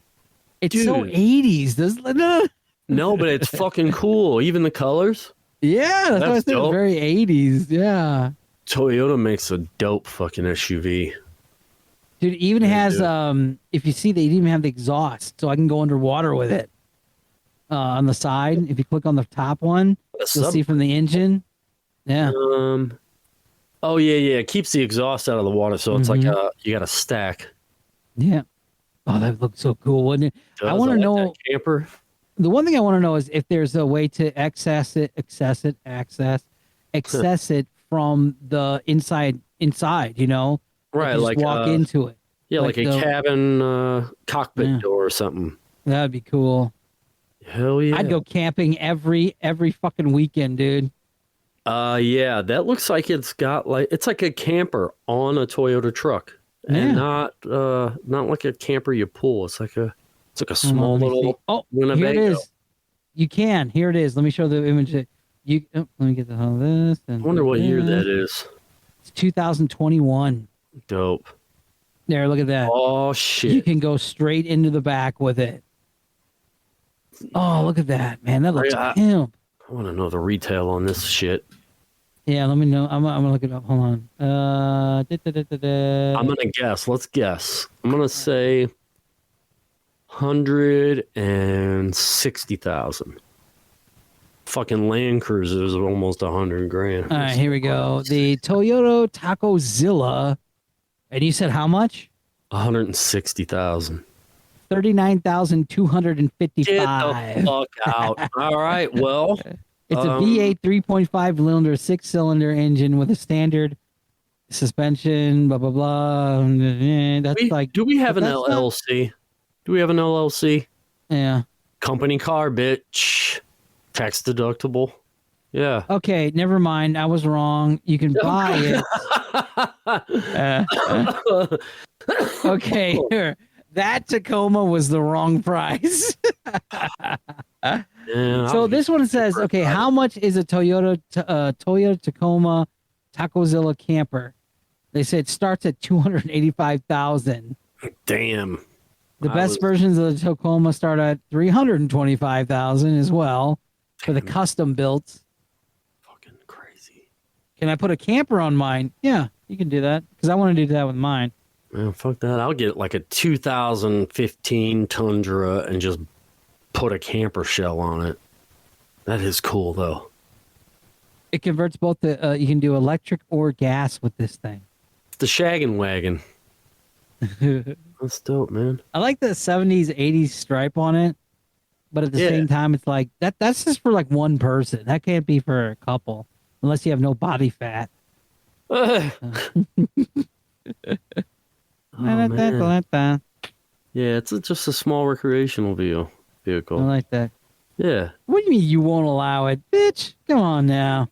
It's so Dude. 80s, doesn't it? No, but it's fucking cool. Even the colors. Yeah, that's what I That's said. It's dope. very 80s. Yeah. Toyota makes a dope fucking SUV. Dude, it even They has do. if you see, they even have the exhaust, so I can go underwater with it. On the side, if you click on the top one, you'll see from the engine. Yeah. Oh yeah. It keeps the exhaust out of the water, so it's like you got a stack. Yeah. Oh, that looks so cool, wouldn't it? I want to like know. that camper. The one thing I want to know is if there's a way to access it from the inside. You know, Right, just like walk into it. Yeah, like a the- cabin cockpit Yeah. door or something. That'd be cool. Hell yeah. I'd go camping every fucking weekend, dude. Yeah, that looks like it's like a camper on a Toyota truck. Yeah. And not like a camper you pull. It's like a small Let me see. little Oh, Winnebago. here it is. You can. Here it is. Let me show the image. Let me get the hell of this. I wonder what year that is. It's 2021. Dope. There, look at that. Oh You shit. can go straight into the back with it. Oh, look at that, man. That looks Yeah. pimp. I want to know the retail on this shit. Yeah, let me know. I'm gonna look it up. Hold on. I'm gonna guess. Let's guess. I'm gonna say 160,000. Fucking Land Cruisers are almost 100 grand. All right, here we go. The Toyota Tacozilla. And you said how much? 160,000. Get 39,255. the fuck out. All right. Well, It's a V8 3.5 cylinder, 6-cylinder engine with a standard suspension, blah, blah, blah. That's do we have an that's not- LLC? Do we have an LLC? Yeah. Company car, bitch. Tax deductible. Yeah. Okay, never mind. I was wrong. You can buy it. Okay, here. That Tacoma was the wrong price. So this one says, okay, how much is a Toyota Tacoma Tacozilla camper? They said it starts at 285,000. Damn. The best versions of the Tacoma start at 325,000 as well for the custom built. Fucking crazy. Can I put a camper on mine? Yeah, you can do that because I want to do that with mine. Man, fuck that. I'll get like a 2015 Tundra and just put a camper shell on it. That is cool, though. It converts both the you can do electric or gas with this thing. It's the shaggin' wagon. That's dope, man. I like the 70s, 80s stripe on it, but at the Yeah. same time, it's like that's just for like one person. That can't be for a couple unless you have no body fat. Oh, man. I Yeah, it's just a small recreational vehicle. like that. Yeah. What do you mean you won't allow it, bitch? Come on now.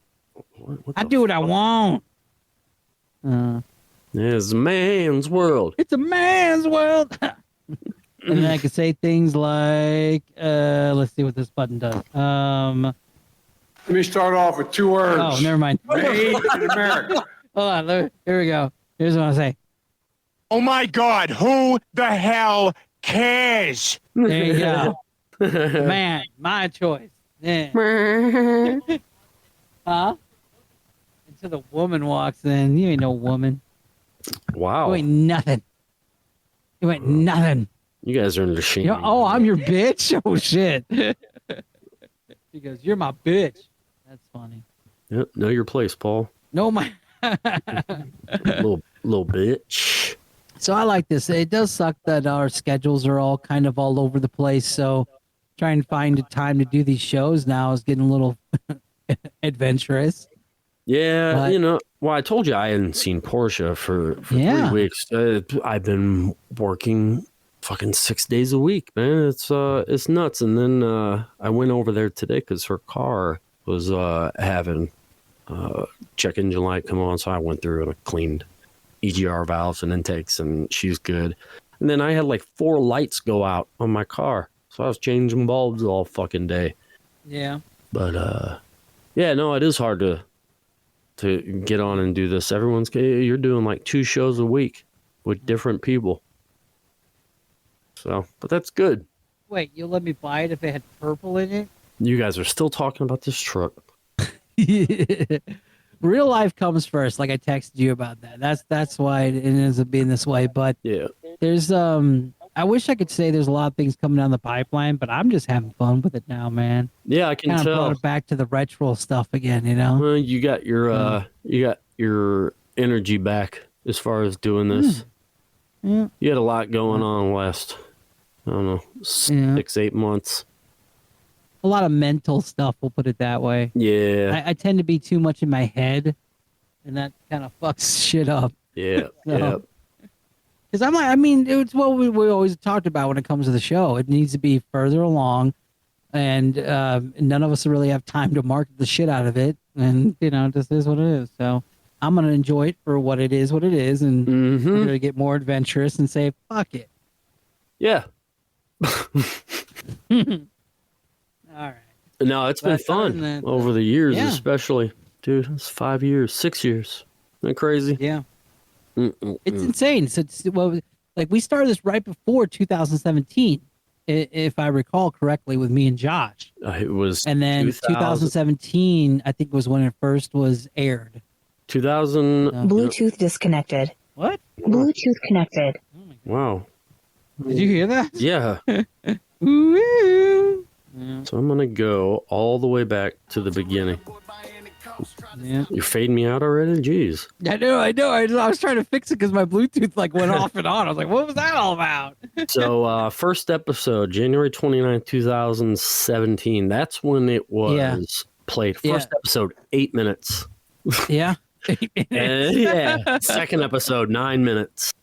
What I the do what I want. It's a man's world. It's a man's world. And then I could say things like, let's see what this button does. Let me start off with 2 words. Oh, never mind. Made in America. Hold on. Here we go. Here's what I say. Oh my God, who the hell cares? There you go. Man, my choice. Yeah. Huh? Until the woman walks in. You ain't no woman. Wow. You ain't nothing. You ain't nothing. You guys are in the shame. You know, oh, I'm your bitch? Oh, shit. She goes, you're my bitch. That's funny. Yep, know your place, Paul. No, my... little bitch. So I like this. It does suck that our schedules are all kind of all over the place. So trying to find a time to do these shows now is getting a little adventurous. Yeah, But- you know. Well, I told you I hadn't seen Portia for Yeah. 3 weeks. I've been working fucking 6 days a week, man. It's nuts. And then I went over there today because her car was having check engine light come on, so I went through and I cleaned EGR valves and intakes, and she's good. And then I had like 4 lights go out on my car, so I was changing bulbs all fucking day. Yeah. But yeah, no, it is hard to get on and do this. You're doing like 2 shows a week with different people. So, but that's good. Wait, you'll let me buy it if it had purple in it? You guys are still talking about this truck. Real life comes first, like I texted you about that. That's why it ends up being this way. But Yeah. there's I wish I could say there's a lot of things coming down the pipeline, but I'm just having fun with it now, man. Yeah, I can Kind of tell. brought it back to the retro stuff again, you know? Well, you got your energy back as far as doing this. Yeah. You had a lot going on last, I don't know, 6-8 months. A lot of mental stuff, we'll put it that way. Yeah. I tend to be too much in my head, and that kind of fucks shit up. Yeah. So- Yeah. Because I'm like, I mean, it's what we always talked about when it comes to the show. It needs to be further along, and none of us really have time to market the shit out of it. And, you know, this is what it is. So I'm going to enjoy it for what it is, and I'm going to get more adventurous and say, fuck it. Yeah. All right. No, it's been But other fun than that, over the years, yeah. especially. Dude, it's 5 years, 6 years. Isn't that crazy? Yeah. It's insane. So it's, well, like we started this right before 2017, if I recall correctly, with me and Josh. It was And then 2017, I think, was when it first was aired. 2000. Bluetooth disconnected. What? Bluetooth connected. Wow. Did you hear that? Yeah. Woo! So I'm going to go all the way back to the beginning. Yeah. You're fading me out already? Jeez. I know. I was trying to fix it because my Bluetooth like went off and on. I was like, what was that all about? So first episode, January 29th, 2017. That's when it was played. First episode, 8 minutes. Yeah. And, yeah. Second episode, 9 minutes.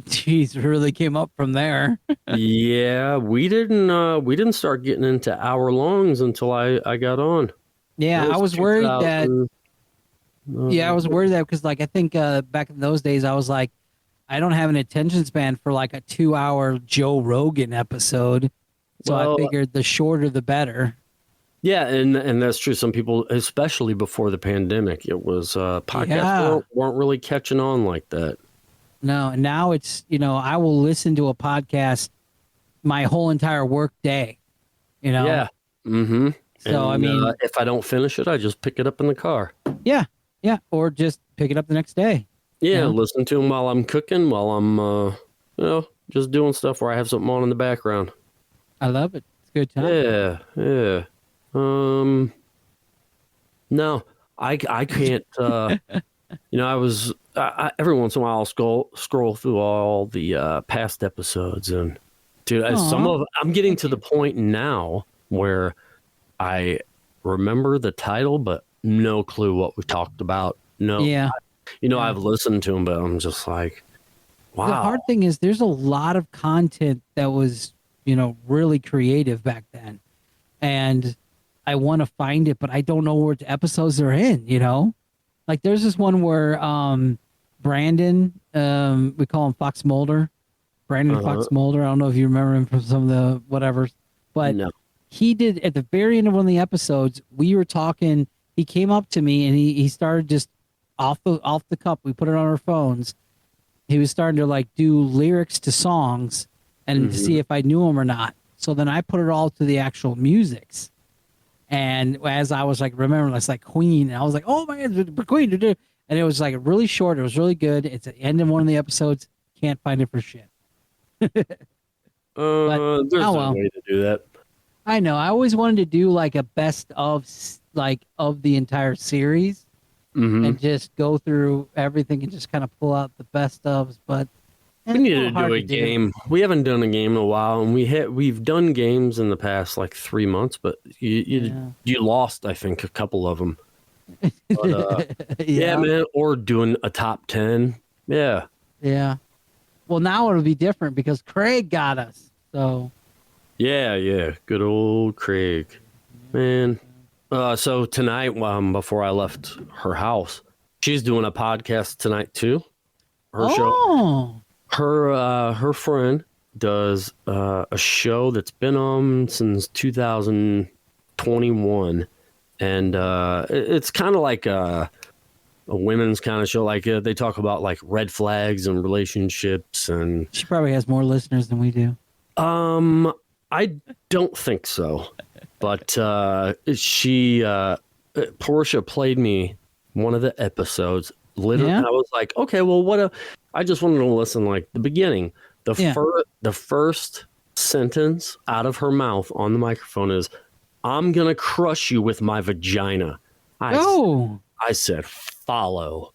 Jeez, really came up from there. Yeah, we didn't start getting into hour longs until I got on. Yeah, I was worried that. 2000, Yeah, I was worried that because, like, I think back in those days, I was like, I don't have an attention span for like a 2-hour Joe Rogan episode, so Well, I figured the shorter the better. Yeah, and that's true. Some people, especially before the pandemic, it was podcasts weren't really catching on like that. No, and now it's, you know, I will listen to a podcast my whole entire work day. You know. Yeah. Mm-hmm. So I mean, if I don't finish it, I just pick it up in the car. yeah, or just pick it up the next day. Yeah, listen to them while I'm cooking, while I'm, just doing stuff where I have something on in the background. I love it. It's a good time. Yeah. No, I can't. I every once in a while I'll scroll through all the past episodes, and dude, I'm getting to the point now where I remember the title, but no clue what we talked about. No, I've listened to them, but I'm just like, wow. The hard thing is there's a lot of content that was, really creative back then. And I want to find it, but I don't know what episodes they're in, Like there's this one where Brandon, we call him Fox Mulder. Brandon Fox Mulder. I don't know if you remember him from some of the whatever, but he did at the very end of one of the episodes, we were talking, he came up to me and he started just off the cup. We put it on our phones. He was starting to like do lyrics to songs and to see if I knew them or not. So then I put it all to the actual musics. And as I was like, remember, it's like Queen. And I was like, oh my God, Queen. And it was like really short. It was really good. It's at the end of one of the episodes. Can't find it for shit. There's no way to do that. I know. I always wanted to do like a best of the entire series and just go through everything and just kind of pull out the best ofs. But we need to do a game. We haven't done a game in a while, and we've done games in the past like 3 months, but you lost, I think, a couple of them. But, yeah, man. Or doing a top 10. Yeah. Yeah. Well, now it'll be different because Craig got us. So. Yeah. Good old Craig. Man. So tonight, before I left her house, she's doing a podcast tonight too. Her show. Her friend does a show that's been on since 2021, and it's kind of like a women's kind of show. Like they talk about like red flags and relationships, and She probably has more listeners than we do. I don't think so, but Portia played me one of the episodes. Literally, Yeah? I was like, okay, well, I just wanted to listen like the beginning. The first sentence out of her mouth on the microphone is, "I'm gonna crush you with my vagina." I said, follow.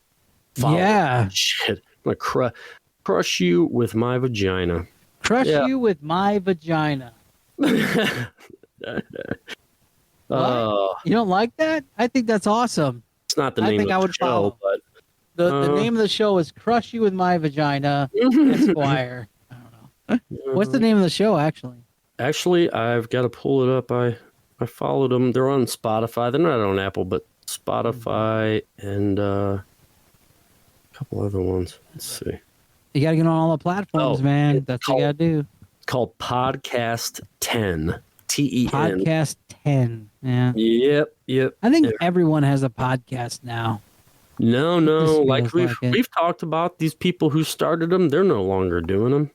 Yeah. Shit, I'm gonna crush you with my vagina. Crush you with my vagina. Uh, You don't like that? I think that's awesome. It's not the I name think of I the would show, follow. but The name of the show is Crush You With My Vagina, Esquire. I don't know. What's the name of the show, actually? Actually, I've got to pull it up. I followed them. They're on Spotify. They're not on Apple, but Spotify and a couple other ones. Let's see. You got to get on all the platforms, man. That's what you got to do. It's called Podcast 10. TEN. Podcast 10. Yeah. Yep. I think everyone has a podcast now. No. Just Like feels like it. we've talked about these people who started them. They're no longer doing them.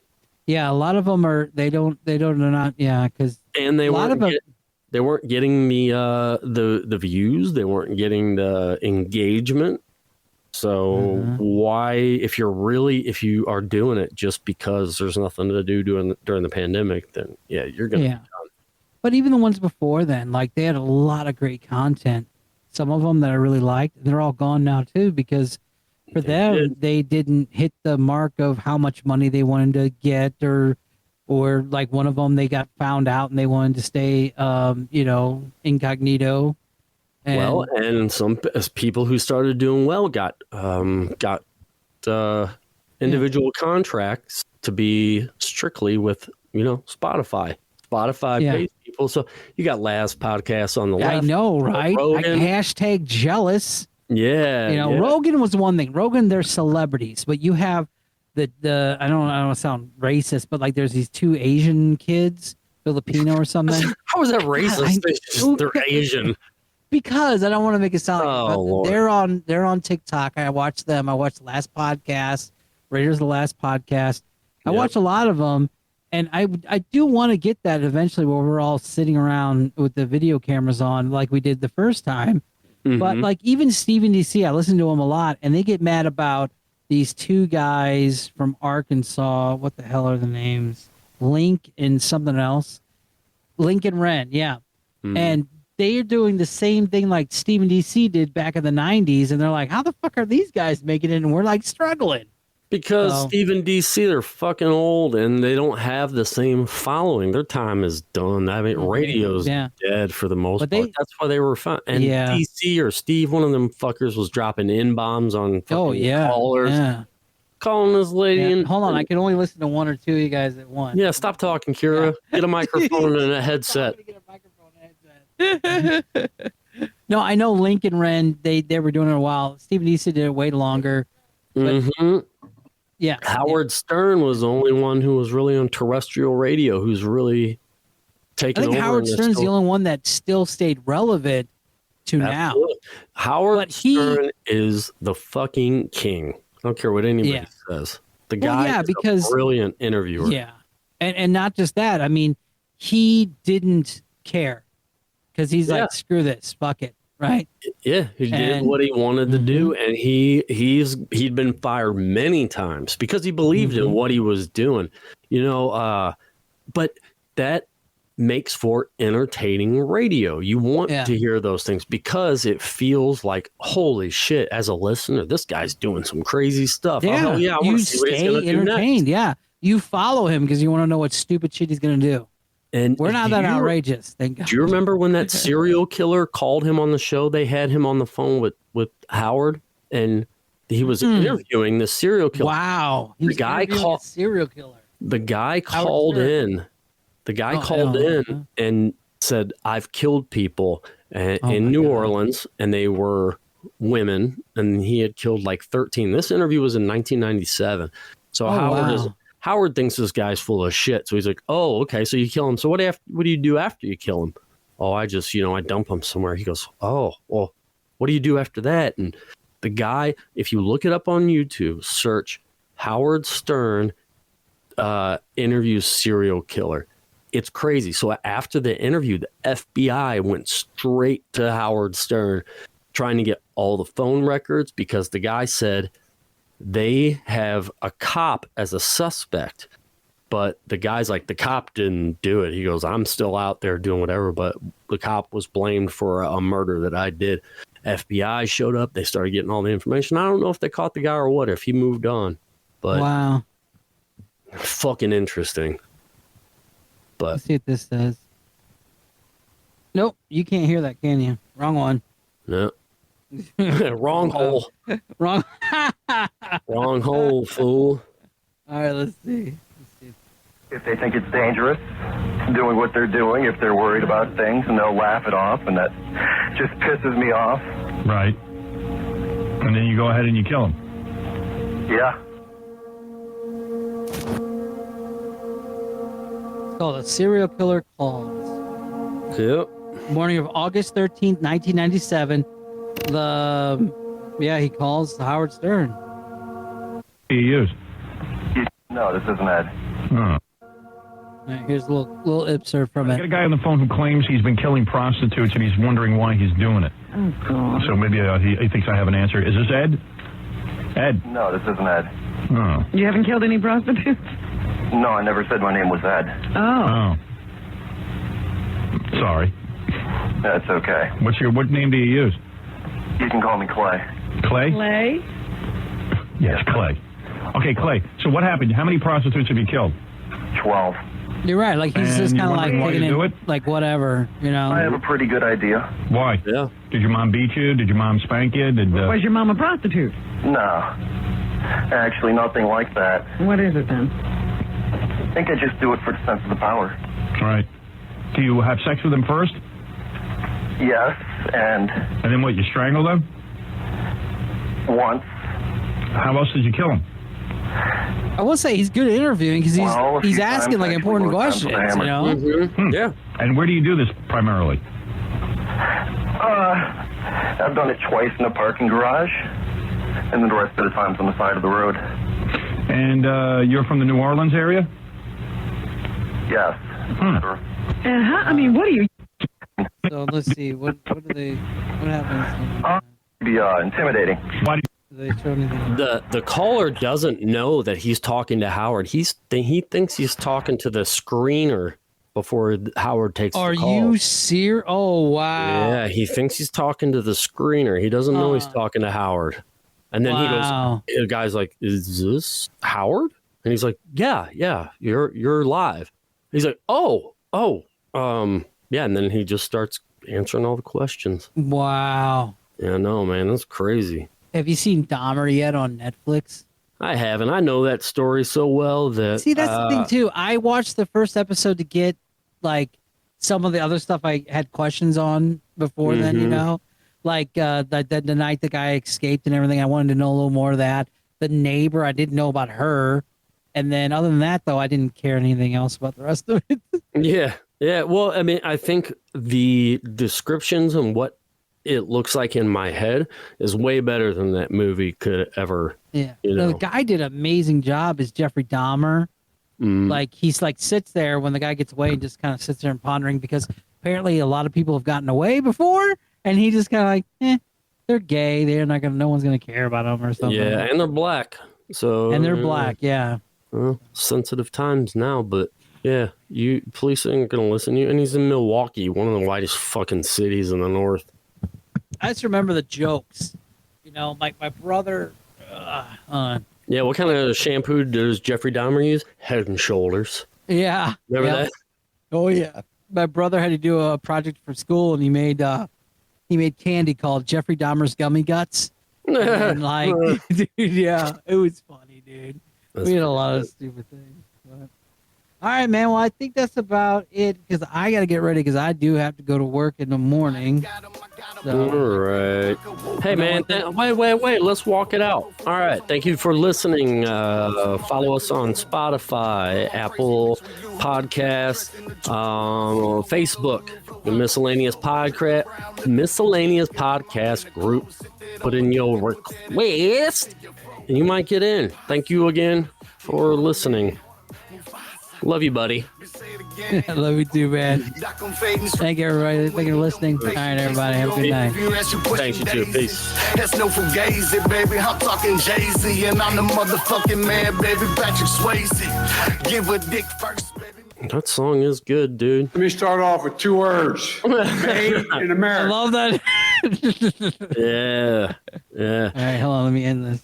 Yeah, a lot of them are. They're not. Yeah, because And they a lot weren't of them. they weren't getting the views. They weren't getting the engagement. So why, if you are doing it just because there's nothing to do during the pandemic, then you're gonna. Yeah. But even the ones before then, like they had a lot of great content. Some of them that I really liked, they're all gone now too, because for them, they didn't hit the mark of how much money they wanted to get, or like one of them, they got found out and they wanted to stay, incognito. And some people who started doing well got individual contracts to be strictly with Spotify. Spotify pays people, so you got Laz podcasts on the left. I know, right? Hashtag jealous. Yeah, Rogan was one thing. Rogan, they're celebrities, but you have the I don't want to sound racist, but like there's these two Asian kids, Filipino or something. How is that racist? They're Asian. Because I don't want to make it sound like Lord. they're on TikTok. I watch them. I watched the last podcast, Raiders of the Last Podcast. I watch a lot of them, and I do want to get that eventually where we're all sitting around with the video cameras on like we did the first time. But like even Stephen DC, I listen to him a lot, and they get mad about these two guys from Arkansas. What the hell are the names? Link and something else. Link and Ren, yeah. And they're doing the same thing like Stephen DC did back in the 90s, and they're like, how the fuck are these guys making it? And we're like struggling. Because Stephen DC, they're fucking old and they don't have the same following. Their time is done. I mean, radio's dead for the most part. That's why they were fun. And DC or Steve, one of them fuckers, was dropping in-bombs on callers. Yeah. Calling this lady in. Hold on, I can only listen to one or two of you guys at once. Yeah, stop talking, Kira. Get a microphone and a headset. No, I know Link and Ren, they were doing it a while. Stephen DC did it way longer. But yeah. Howard Stern was the only one who was really on terrestrial radio who's really taken over. I think Howard Stern's the only one that still stayed relevant to now. Howard Stern is the fucking king. I don't care what anybody says. The guy is a brilliant interviewer. Yeah. And not just that. I mean, he didn't care because he's like, screw this, fuck it. Right. Yeah, he did what he wanted to do, and he'd been fired many times because he believed in what he was doing. But that makes for entertaining radio. You want to hear those things because it feels like, holy shit, as a listener, this guy's doing some crazy stuff. Yeah, I want to see what he's going to do next. Yeah, you follow him because you want to know what stupid shit he's going to do. And we're not that outrageous. Thank God. Do you remember when that serial killer called him on the show? They had him on the phone with Howard, and he was interviewing the serial killer. Wow, the guy called serial killer. The guy called in. The guy called in and said, "I've killed people," in New Orleans, and they were women, and he had killed like 13. This interview was in 1997. So Howard thinks this guy's full of shit. So he's like, oh, okay, so you kill him. So what do you do after you kill him? Oh, I just, I dump him somewhere. He goes, oh, well, what do you do after that? And the guy, if you look it up on YouTube, search Howard Stern interviews serial killer. It's crazy. So after the interview, the FBI went straight to Howard Stern trying to get all the phone records because the guy said they have a cop as a suspect, but the guy's like, the cop didn't do it. He goes, I'm still out there doing whatever, but the cop was blamed for a murder that I did. FBI showed up. They started getting all the information. I don't know if they caught the guy or what, if he moved on, but wow, fucking interesting. But let's see what this says. Nope, you can't hear that, can you? Wrong one. No. Wrong hole. Wrong. Wrong hole, fool. All right, let's see. If they think it's dangerous, doing what they're doing, if they're worried about things, and they'll laugh it off, and that just pisses me off. Right. And then you go ahead and you kill him. Yeah. It's called A Serial Killer Calls. Yep. Morning of August 13th, 1997. He calls Howard Stern. He used. No, this isn't Ed. Oh. All right, here's a little excerpt from I it. got a guy on the phone who claims he's been killing prostitutes and he's wondering why he's doing it. Oh, God. So maybe he thinks I have an answer. Is this Ed? Ed? No, this isn't Ed. Oh. You haven't killed any prostitutes? No, I never said my name was Ed. Oh. Sorry. That's okay. What name do you use? You can call me Clay. Clay? Clay? Yes, Clay. Okay, Clay. So what happened? How many prostitutes have you killed? 12. You're right. Like he's And just you're kind of like wondering why taking you do it, it? like whatever, I have a pretty good idea. Why? Yeah. Did your mom beat you? Did your mom spank you? Was your mom a prostitute? No. Actually, nothing like that. What is it then? I think I just do it for the sense of the power. All right. Do you have sex with them first? Yes, and And then what, you strangle them? once. How else did you kill them? I will say he's good at interviewing because Well, a he's few asking times, like actually, important most times questions, with a you hammer. know? Yeah. And where do you do this primarily? I've done it twice in a parking garage, and then the rest of the time's on the side of the road. And you're from the New Orleans area? Yes. And how, what do you... So let's see what happens. Be intimidating. Why do Do they show anything? The caller doesn't know that he's talking to Howard. He thinks he's talking to the screener before Howard takes Are the call. you serious? Oh wow! Yeah, he thinks he's talking to the screener. He doesn't know he's talking to Howard. And then Wow. he goes, the guy's like, "Is this Howard?" And he's like, "Yeah, you're live." He's like, yeah." And then he just starts answering all the questions. Wow. Yeah, no, man, that's crazy. Have you seen Dahmer yet on Netflix? I haven't. I know that story so well that. See, that's the thing too. I watched the first episode to get like some of the other stuff I had questions on before then, you know, like the night the guy escaped and everything. I wanted to know a little more of that. The neighbor, I didn't know about her. And then other than that, though, I didn't care anything else about the rest of it. Yeah. Yeah. Well, I mean, I think the descriptions and what it looks like in my head is way better than that movie could ever. Yeah. You know. The guy did an amazing job as Jeffrey Dahmer. Like he's like sits there when the guy gets away and just kind of sits there and pondering because apparently a lot of people have gotten away before. And he just kind of like, they're gay. They're not going to, no one's going to care about them or something. Yeah. And they're black. So. And they're black. Yeah. Well, sensitive times now, but yeah, police ain't going to listen to you. And he's in Milwaukee, one of the whitest fucking cities in the North. I just remember the jokes. You know, my brother. Yeah, what kind of shampoo does Jeffrey Dahmer use? Head and Shoulders. Yeah. Remember Yep. that? Oh yeah. My brother had to do a project for school, and he made candy called Jeffrey Dahmer's Gummy Guts. And like, dude, yeah, it was funny, dude. That's we had a lot of stupid things. But, All right, man. Well, I think that's about it because I got to get ready because I do have to go to work in the morning. All right. Hey, man. Wait. Let's walk it out. All right. Thank you for listening. Follow us on Spotify, Apple Podcasts, Facebook, the Miscellaneous Podcast group. Put in your request, and you might get in. Thank you again for listening. Love you, buddy. I love you too, man. Thank you, everybody. Thank you for listening. All right, everybody. Have a good night. Thanks, you too. Peace. That's no fugazi, baby. I'm talking Jay-Z, and I'm the motherfucking man, baby. Patrick Swayze. Give a dick first, baby. That song is good, dude. Let me start off with 2 words. Made in America. I love that. Yeah. All right, hold on. Let me end this.